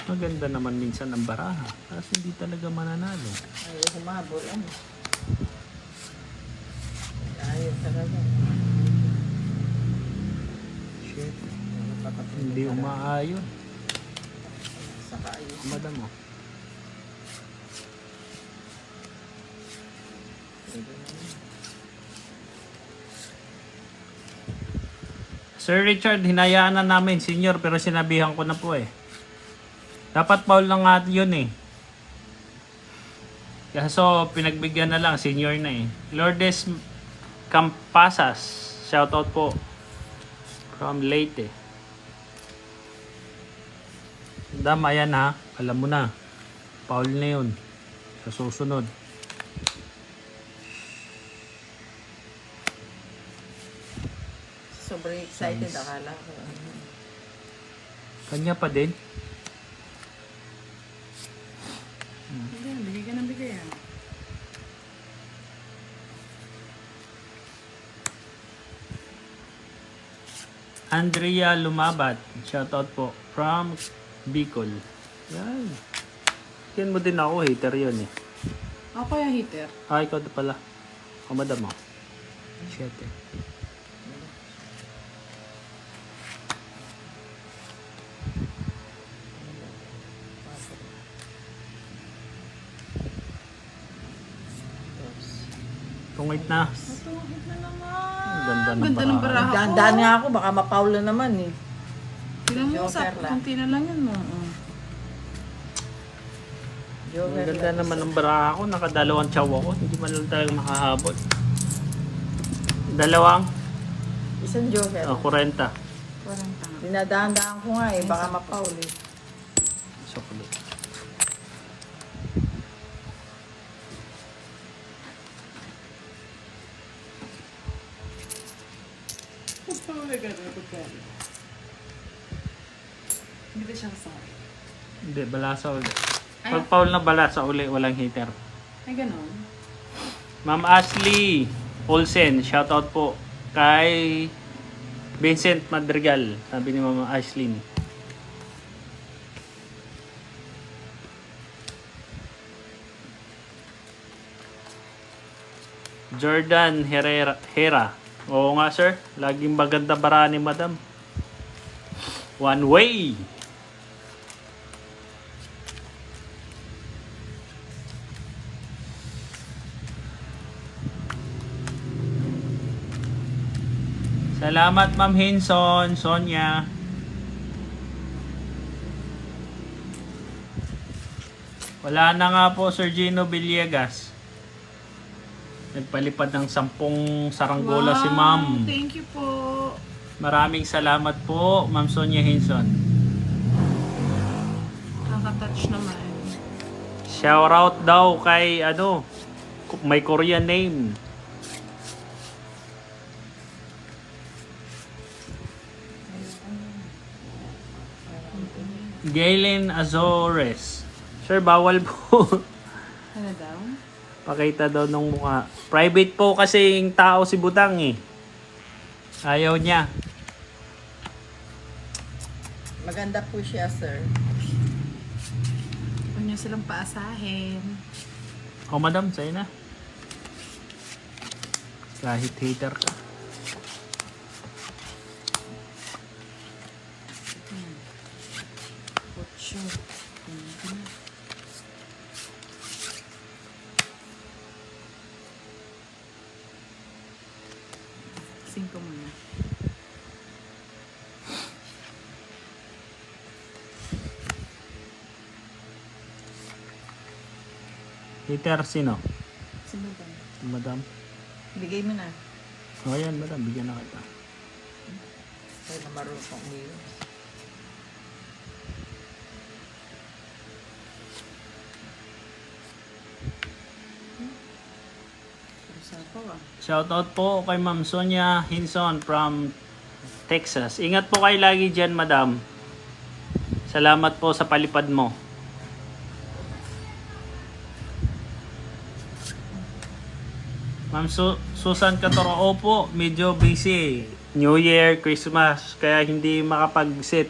Maganda naman minsan ang baraha, kasi hindi talaga mananalo. Ayaw humabol, ano. Ayaw talaga. Shit, hindi umaayon. Saka ayaw. Madam mo. Sir Richard, hinayaan na namin, senior, pero sinabihan ko na po eh. Dapat foul na nga yun eh. Kaso pinagbigyan na lang, senior na eh. Lourdes Campasas, shoutout po from Leyte. Dam, ayan ha, alam mo na. Foul na yun. Sa susunod. Sobrang excited, akala ko. Kanya pa din. Hindi, bigay ka ng bigay ah. Andrea Lumabat, shoutout po from Bicol. Yan. Yan mo din ako, hater yun eh. Ako kaya heater. Ah, ikaw na pala. O, madam mo. Shit eh. Tungit na. Matungit na naman. Ang ganda ng Ganda ng baraha. baraha ko. Dahan-dahan nga ako, baka mapaulo naman eh. Tingnan mo, sa Joker lang. kunti na lang yan mo. Ang ganda naman ng baraha ko. Nakadalawang chow ako. Hindi man lang talaga makahabol. Dalawang? Isang joker. 40. Parang tanga. Dinadahan-dahan ko nga eh, baka mapaul eh. Chocolate. Hindi ba siyang sorry? Hindi, balasa uli. Pag foul na balasa uli, walang hater. Ay, ganon. Ma'am Ashley Olsen, shoutout po kay Vincent Madrigal, sabi ni Ma'am Ashley. Jordan Hera. Oo nga sir, laging maganda bara ni Madam. One way. Salamat Ma'am Hinson, Sonia. Wala na nga po Sir Gino Villegas. Nagpalipad ng 10 saranggola si Ma'am. Thank you po. Maraming salamat po Ma'am Sonia Hinson. Nakaka-touch naman. Shoutout daw kay may Korean name. Galen Azores. Sir, bawal po. Ano daw? Pakita daw ng mukha. Private po kasi yung tao si Butang eh. Ayaw niya. Maganda po siya, sir. Huwag niyo silang paasahin. O madam, sa'yo na. Kahit hater ka. Ocho. Cinco muna. Hater sino? Sino ba? Madam. Bigay mo na. O yan, madam. Bigyan na kita. Sir, na marunong kong umiwas. ah. Shoutout po kay Ma'am Sonia Hinson from Texas. Ingat po kayo lagi dyan, madam. Salamat po sa palipad mo. Ma'am Susan Catoro, opo, medyo busy. New Year, Christmas, kaya hindi makapag-sit.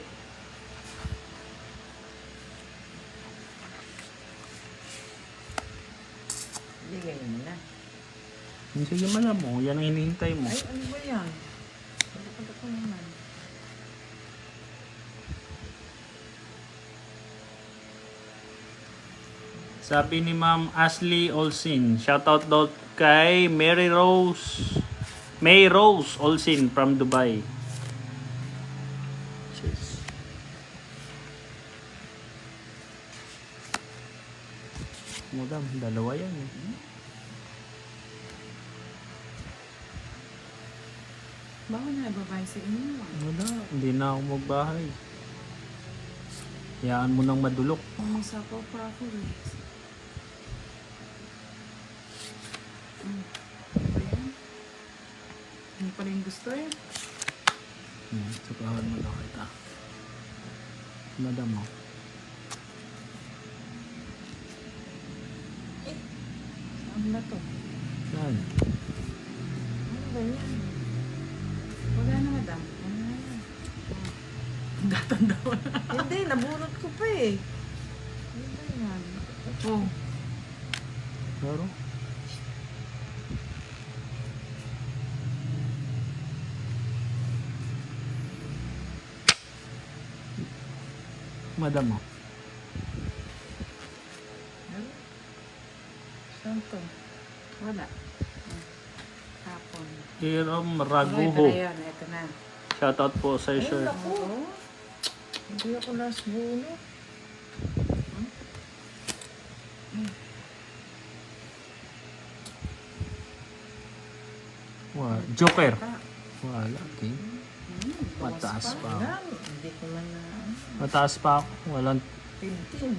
Bigay mo na. Sige, madam mo. Yan ang hinihintay mo. Ay, ano ba yan? Ano ko naman? Sabi ni Ma'am Ashley Olsin, shoutout daw kay May Rose Olsin from Dubai. Cheers. Madam, dalawa yan eh. Baka na babae sa inyo ah. Wala, hindi na ako magbahay. Hayaan mo nang madulok. Umusapaw pa ako eh. Ano ba yan? Hindi pala yung gusto eh. Sukahan mo na kita. Madam mo. Ano na to? Yan. Ano ba yan? Wala na madam. Ano na yan? Gatanda ko na. Hindi, nabunot ko pa eh. Ano ba yan? Oh. Pero? Madam mo. Saan to? Wala. Hapon. Hiram Ito Raguho. na yan. Ito na. Shoutout po sa Ay, sir. naku. Hindi ako last bunot. Joker. Wala, okay. Mataas pa ako. Wala, hindi ko man na... Mataas pa ako. Walang... 15.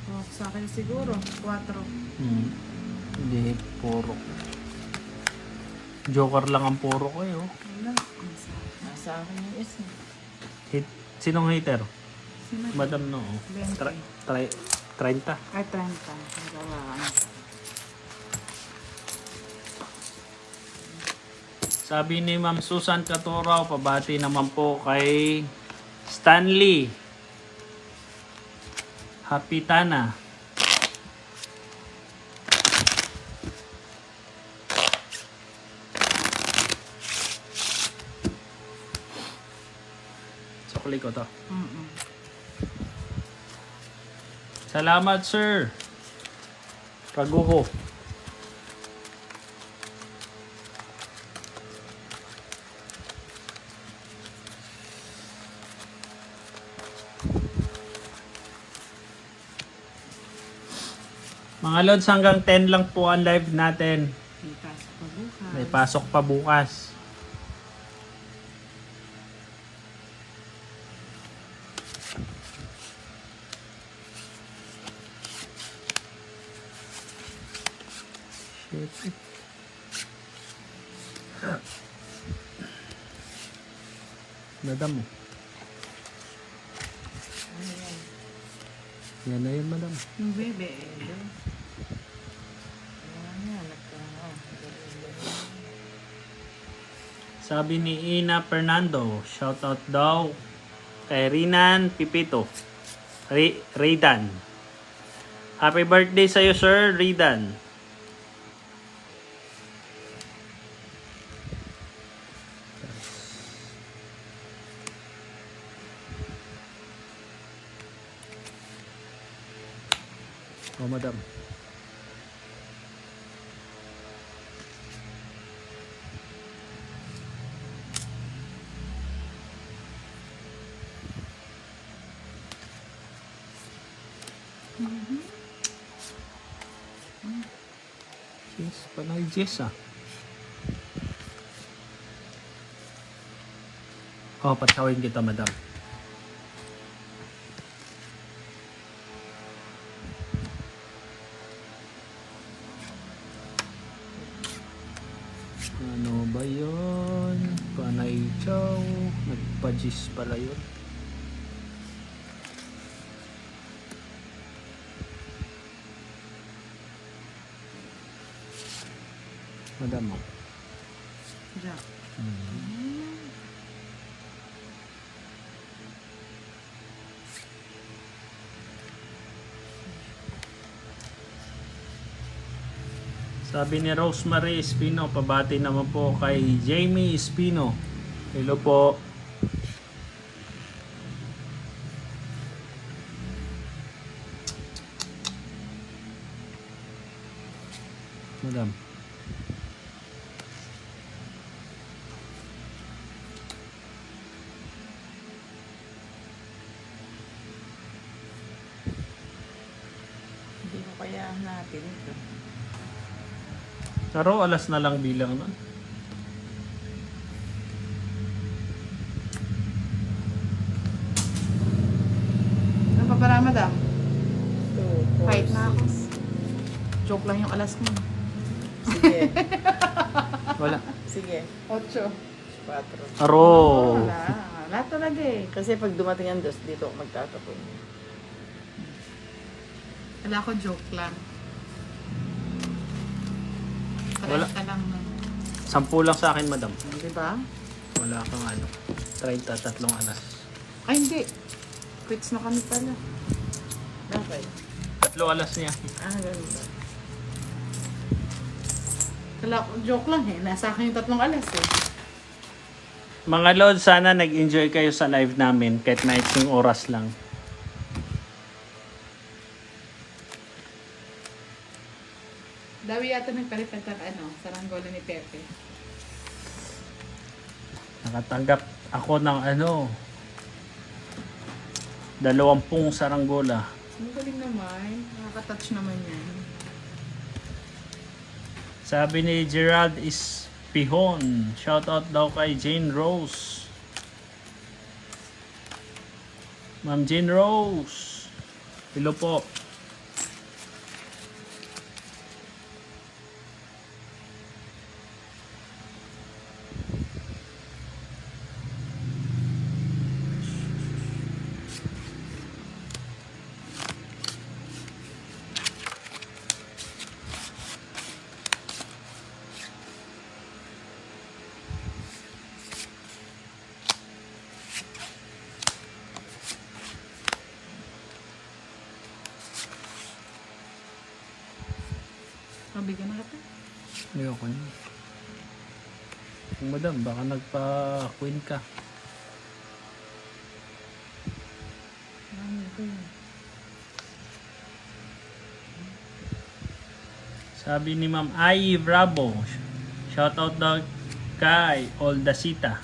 Oh, sa akin siguro. 4. Hindi, puro. Joker lang ang puro ko eh. Oh. Wala. Nasa akin yung isa. Sinong hater? Si madam. Madam no. Oh. 20. 30. Ay, 30. Nagawa. Sabi ni Ma'am Susan Caturaw, pabati naman po kay Stanley Hapitana. Sukli ko to. Salamat, sir. Raguho. Mga lods, hanggang 10 lang po ang live natin. May pasok pa bukas. May pasok pa bukas. Shit. Madam mo. Yan na yun, madam. Yung bebe. Sabi ni Ina Fernando, shoutout daw kay Rinan Pipito. Raydan. Happy birthday sa'yo, sir, Raydan. Oh, madam. Yes, panay Jess ah. Oh, patawin kita, madam. cheese pala yun. Madam mo. Jack. Sabi ni Rosemary Espino, pabati naman po kay Jamie Espino. Hello po. Madam. Hindi ko kaya natin ito. Pero alas na lang bilang nun. Ano pa para, madam? 2, 4, Kahit na ako. Joke lang yung alas ko. Sige. Wala. Sige. 8. 4. Aro. Wala. Wala talaga eh. Kasi pag dumating ang dos, dito ako magtatapon. Wala ko, joke lang. Wala. Wala. lang nun. 10 lang sa akin, madam. Diba? Wala kang ano. 33 alas. Ay, hindi. Quits na kami pala. Okay. 3 alas niya. Ganun ba? Wala, joke lang eh. Nasa akin yung 3 alas eh. Mga Lord, sana nag-enjoy kayo sa live namin kahit na yung oras lang. Dawi yata nagpalitan ng saranggola ni Pepe. Nakatanggap ako ng 20 saranggola. Ang galing naman. Nakaka-touch naman yan. Sabi ni Gerald is Pihon. Shoutout daw kay Jane Rose. Ma'am Jane Rose. Hello po. Mabigyan na kita. Ayoko niya. Kung madam, baka nagpa-queen ka. Sabi ni Ma'am Ai Bravo. Shoutout daw kay Oldasita.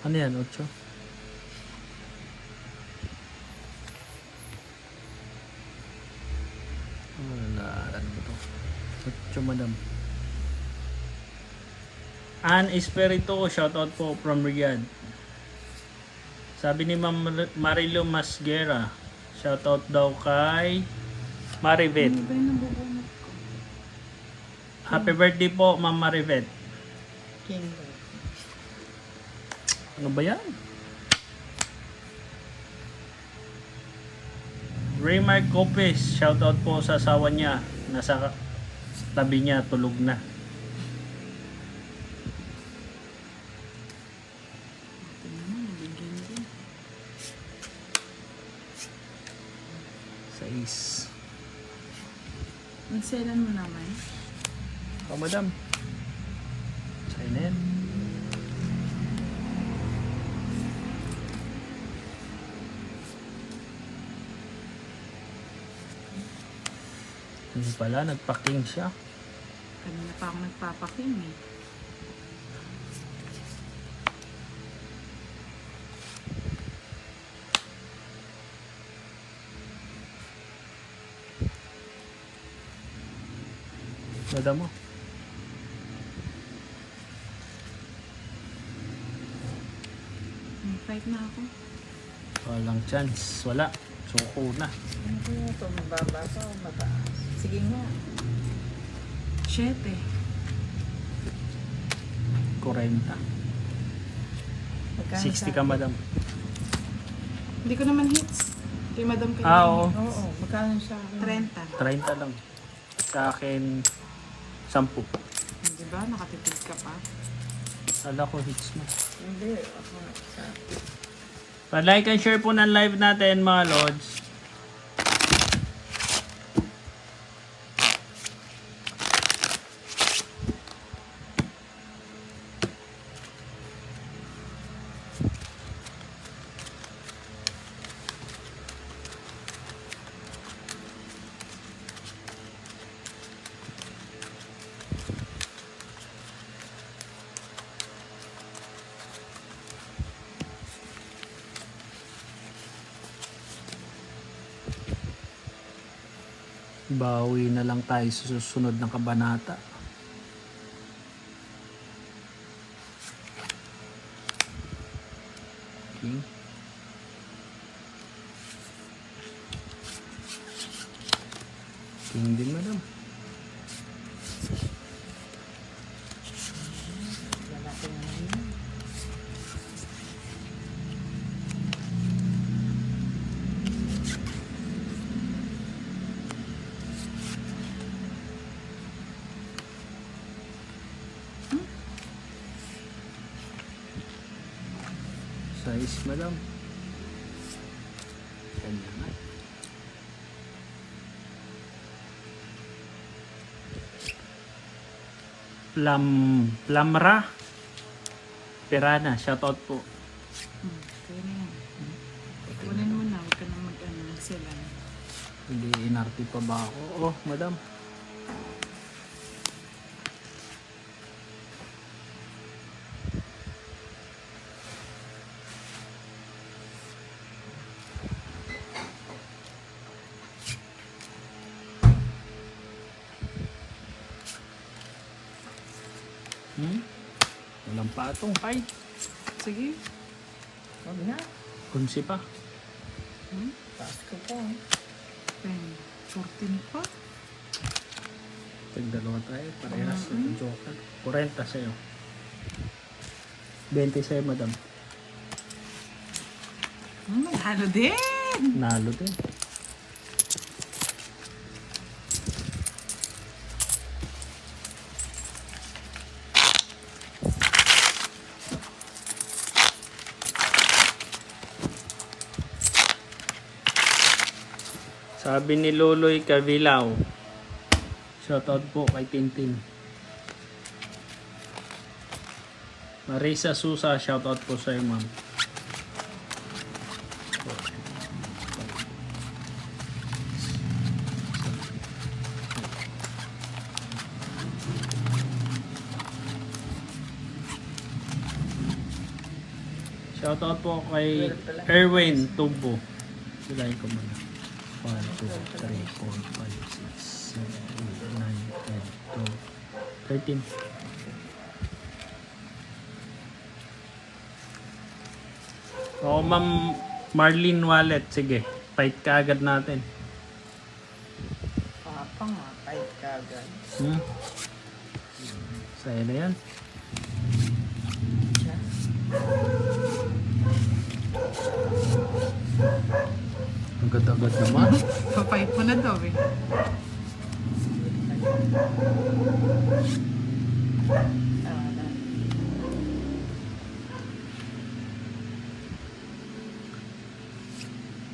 Ano yan, 8? Wala, ano ba to? 8, madam. Ann Espirito, shoutout po from Riyadh. Sabi ni Ma'am Marilo Masguera, shoutout daw kay Marivet. Ano ba yung nabubunot ko? Happy birthday po, Ma'am Marivet. King. Ano ba yan? Raymar Copes, shoutout po sa asawa niya. Nasa tabi niya, tulog na. Nabigyan din. 6. Nagselan mo naman. Oh, madam. Sign in. Hindi pala, nagpa-king siya. Kanina pa ako nagpapaking eh. Madam mo. Fight na ako. Walang chance. Wala. Suko na. Ano kaya ito? Mababa pa o mataas? Sige nga. 7. 40. Magkano 60 ka, madam. Hindi ko naman hits. Kay Madam kayo. Oo. Oo, magkano sa akin? 30. 30 lang. Sa akin, 10. Di ba? Nakatipid ka pa. Ala ko, hits mo. Hindi, ako sa Pa-like and share po ng live natin, mga Lods. Bawi na lang tayo sa susunod ng kabanata. Okay. King din, madam. lalaki naman yun. Size, madam. Kanya nga. Plamra. Pirana, shoutout po. Kaya na yan. Kunin mo na. Huwag ka na mag-sila. Hindi inarte pa ba ako? Oh, madam. Walang patong, ay. Sige. Wag na. Kunsi pa. Taas ko pa. 14 pa. Tagdalawa tayo, parehas. Joker. 40 sa'yo. 20 sa'yo, madam. Halo din. Nalo din. Sabi ni Loloy Cavilao. Shoutout po kay Tintin. Marisa Susa, shoutout po sa iyo, ma'am. Shoutout po kay Erwin Tubo. Silahin ko muna. 1, 2, 3, 4, 5, 6, 7, 8, 9, 10, 12, 13. Oo, ma'am Marlene Wallet. Sige, fight ka agad natin. Papa nga, kahit kagad. Sa'yo na yan. Siya. Agad-agad naman. Papayit mo na daw eh.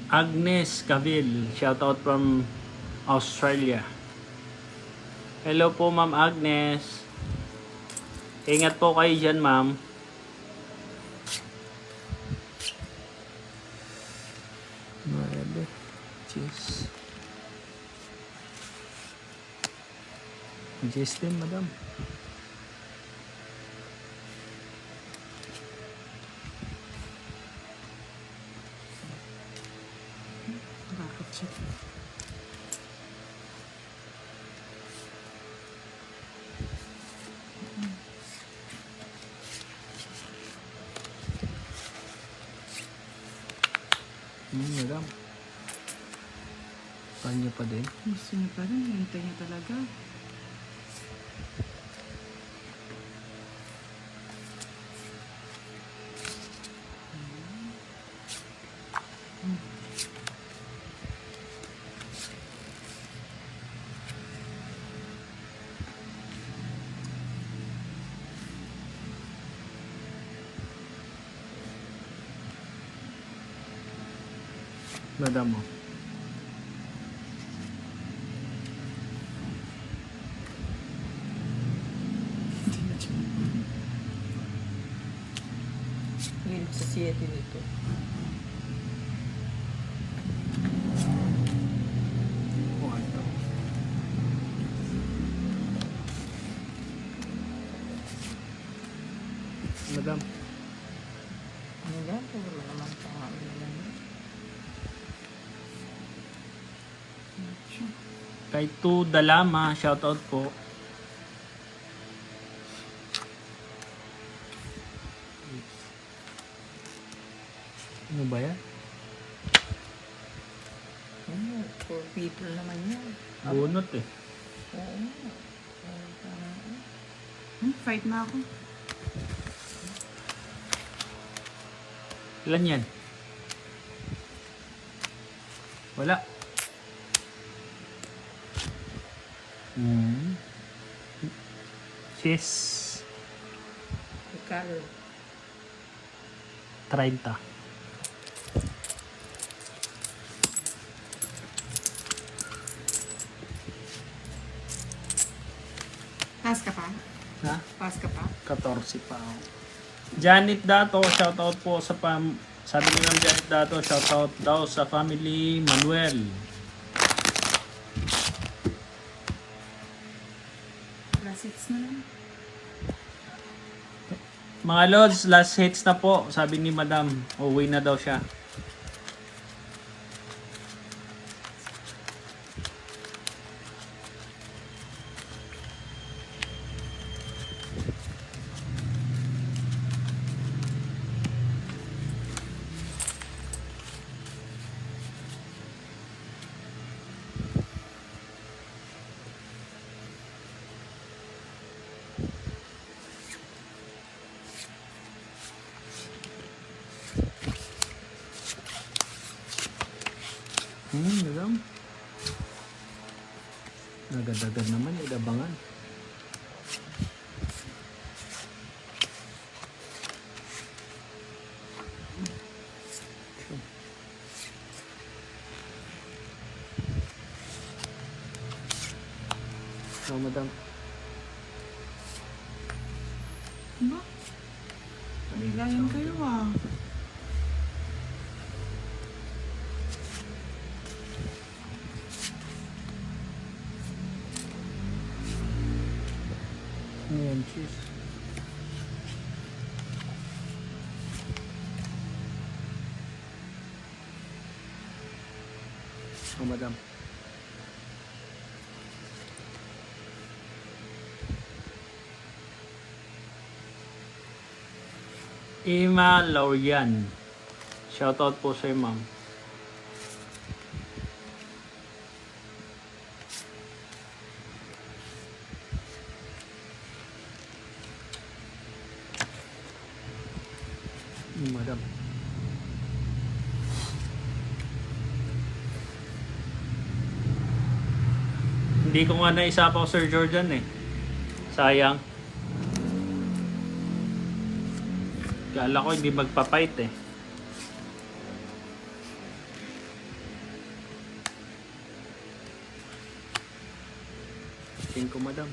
Agnes Cavil, shoutout from Australia. Hello po, Ma'am Agnes. Ingat po kayo dyan, ma'am. Marebe. Cheers. Cheers din, madam. Bakit siya? Madam. Kanya pa din. Gusto niya pa rin. Hintay niya talaga. Madam mo. Hilig sa 7 nito. Oh, ito. Madam. Ano yan? Puro naman pangalan lang. Kay Tu Dalama, shoutout po. Ano ba yan? Ano? For people naman yan. Bunot eh. Oo. Fight na ako. Ilan yan? Wala. Sis. Color. 30. Pass ka pa? Ha? Pass ka pa? 14 pa ako. Janet Dato, shoutout po sa sabi nila ng Janet Dato, shoutout daw sa family Manuel. Last hits na lang. Mga Lods, last hits na po, sabi ni Madam. Uwi na daw siya. Madam. Nagadagan naman, ilabangan. So, Madam. Ano? Bigayan kayo ah. Ayan, cheese. Oh, Madam. Ima Laurian. Shoutout po sa'yo, ma'am. Madam. Hindi ko nga naisa pa Sir Jordan eh. Sayang. Kala ko hindi magpapait eh. Cinco, Madam.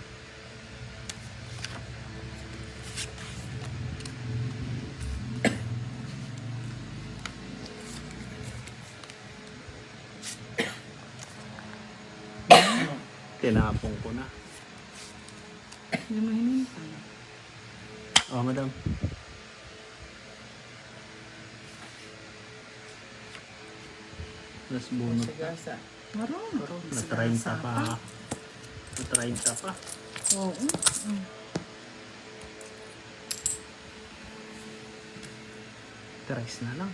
Tinapong ko na. Hindi mo hinintay. Oh, Madam. Plus bunot. Sagasa. Marunong. Na 30 pa. Na 30 pa. Oo. Tres na lang.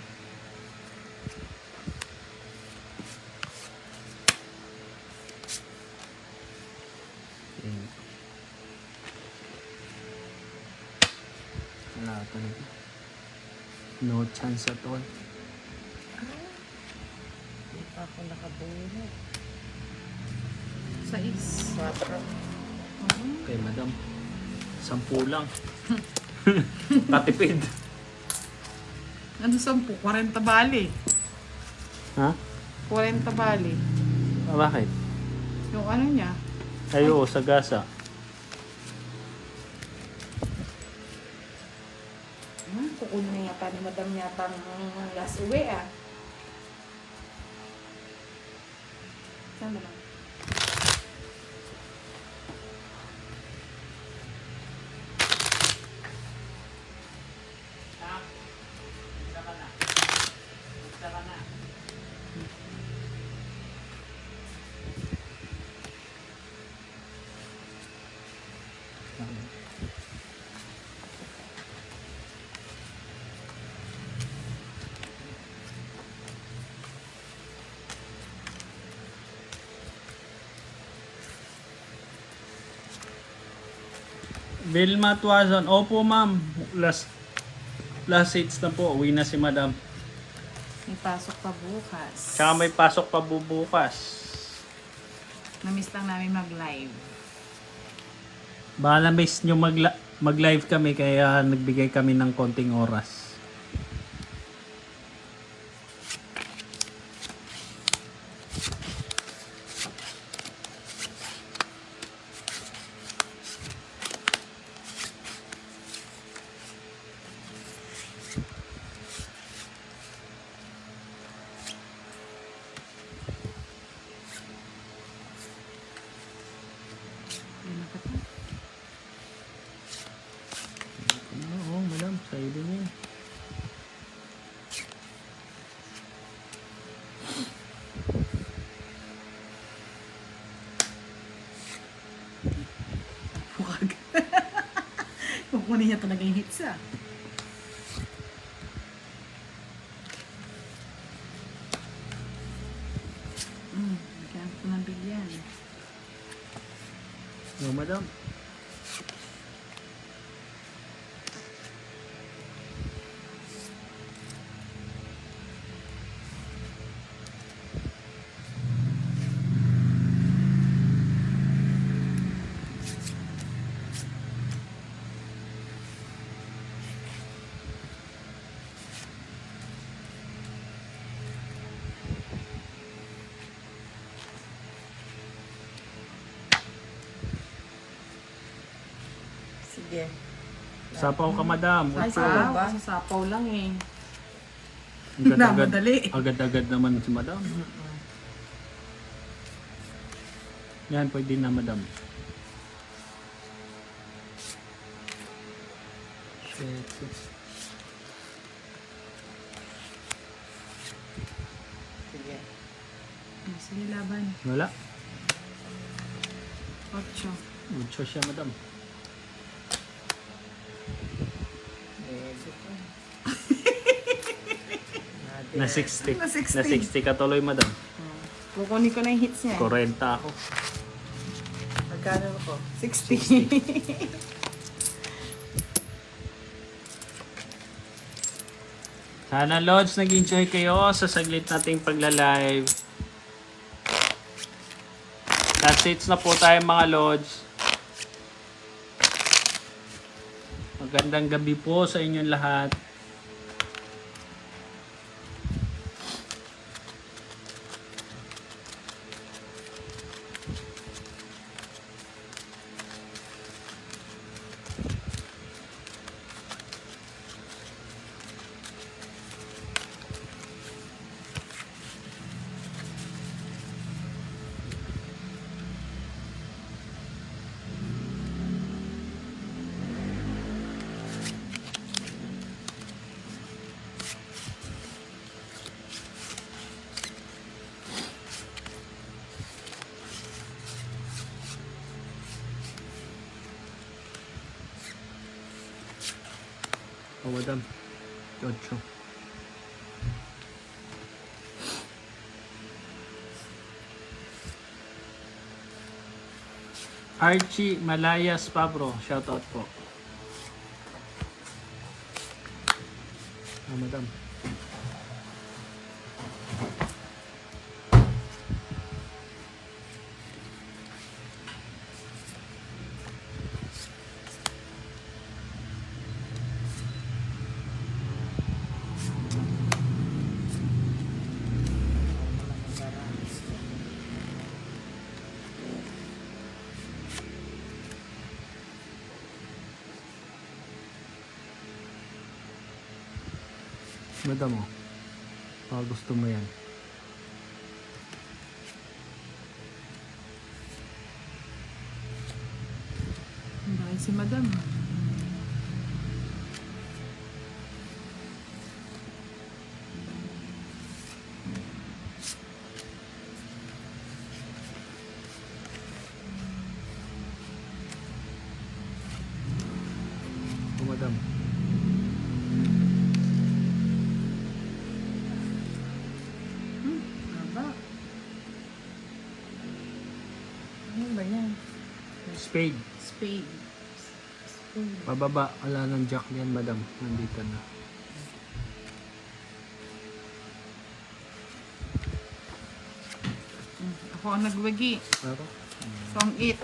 Ayan. Wala pa nito. No chance at all. Hindi pa ako nakabuno. 6. 4. Kay Madam. 10 lang. Katipid. Ano 10? 40 bali. Ha? 40 bali. Bakit? Yung ano niya. Ay, oo, sa gasa. Kukunin na yata ni Madam yata ng last uwi ah. Saan ba lang? Vilma Tuazon. Opo, ma'am. Last seats na po. Uwi na si madam. May pasok pa bukas. Tsaka may pasok pa bubukas. Namiss lang namin mag-live. Baka na-miss nyo mag-live kami kaya nagbigay kami ng konting oras. Oo, madam. Sa'yo din yan. Huwag. Kukunin niya talaga yung hits ah. Kaya ko nang bigyan. No, madam. Sige. Sapaw ka, madam. Ay, Opo. sapaw ba? Sa sapaw lang eh. Agad-agad, Namadali. agad-agad naman si madam. Yan, pwede na, madam. Sige. Sige, laban. Wala. 8. Mucho siya, madam. Medyo pa. Na 60. Na 60. Na 60 ka tuloy, madam. Kukunin ko na yung hits niya. 40 ako. Magkano ako? 60. Sana, Lods, nag-enjoy kayo sa saglit nating pagla-live. Last seats na po tayo, mga Lods. Magandang gabi po sa inyong lahat. Oh, madam. 8. Archie Malayas Pabro, shoutout po. Oh, madam. Madam mo. Gusto mo yan. Dahil si madam. Madam. Haba. Ano ba yan? Spade. Spade. Spade. Pababa. Wala nang jack yan, madam. Nandito na. Ako ang nagwagi. Pero, Song 8.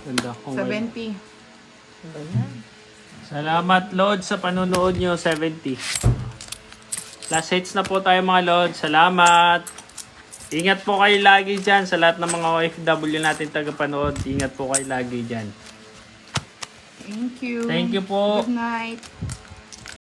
ganda ko 70. Ano yan? Salamat, Lord, sa panonood nyo. 70. Last hits na po tayo, mga Lord. Salamat. Ingat po kayo lagi dyan sa lahat ng mga OFW natin tagapanood. Ingat po kayo lagi dyan. Thank you. Thank you po. Good night.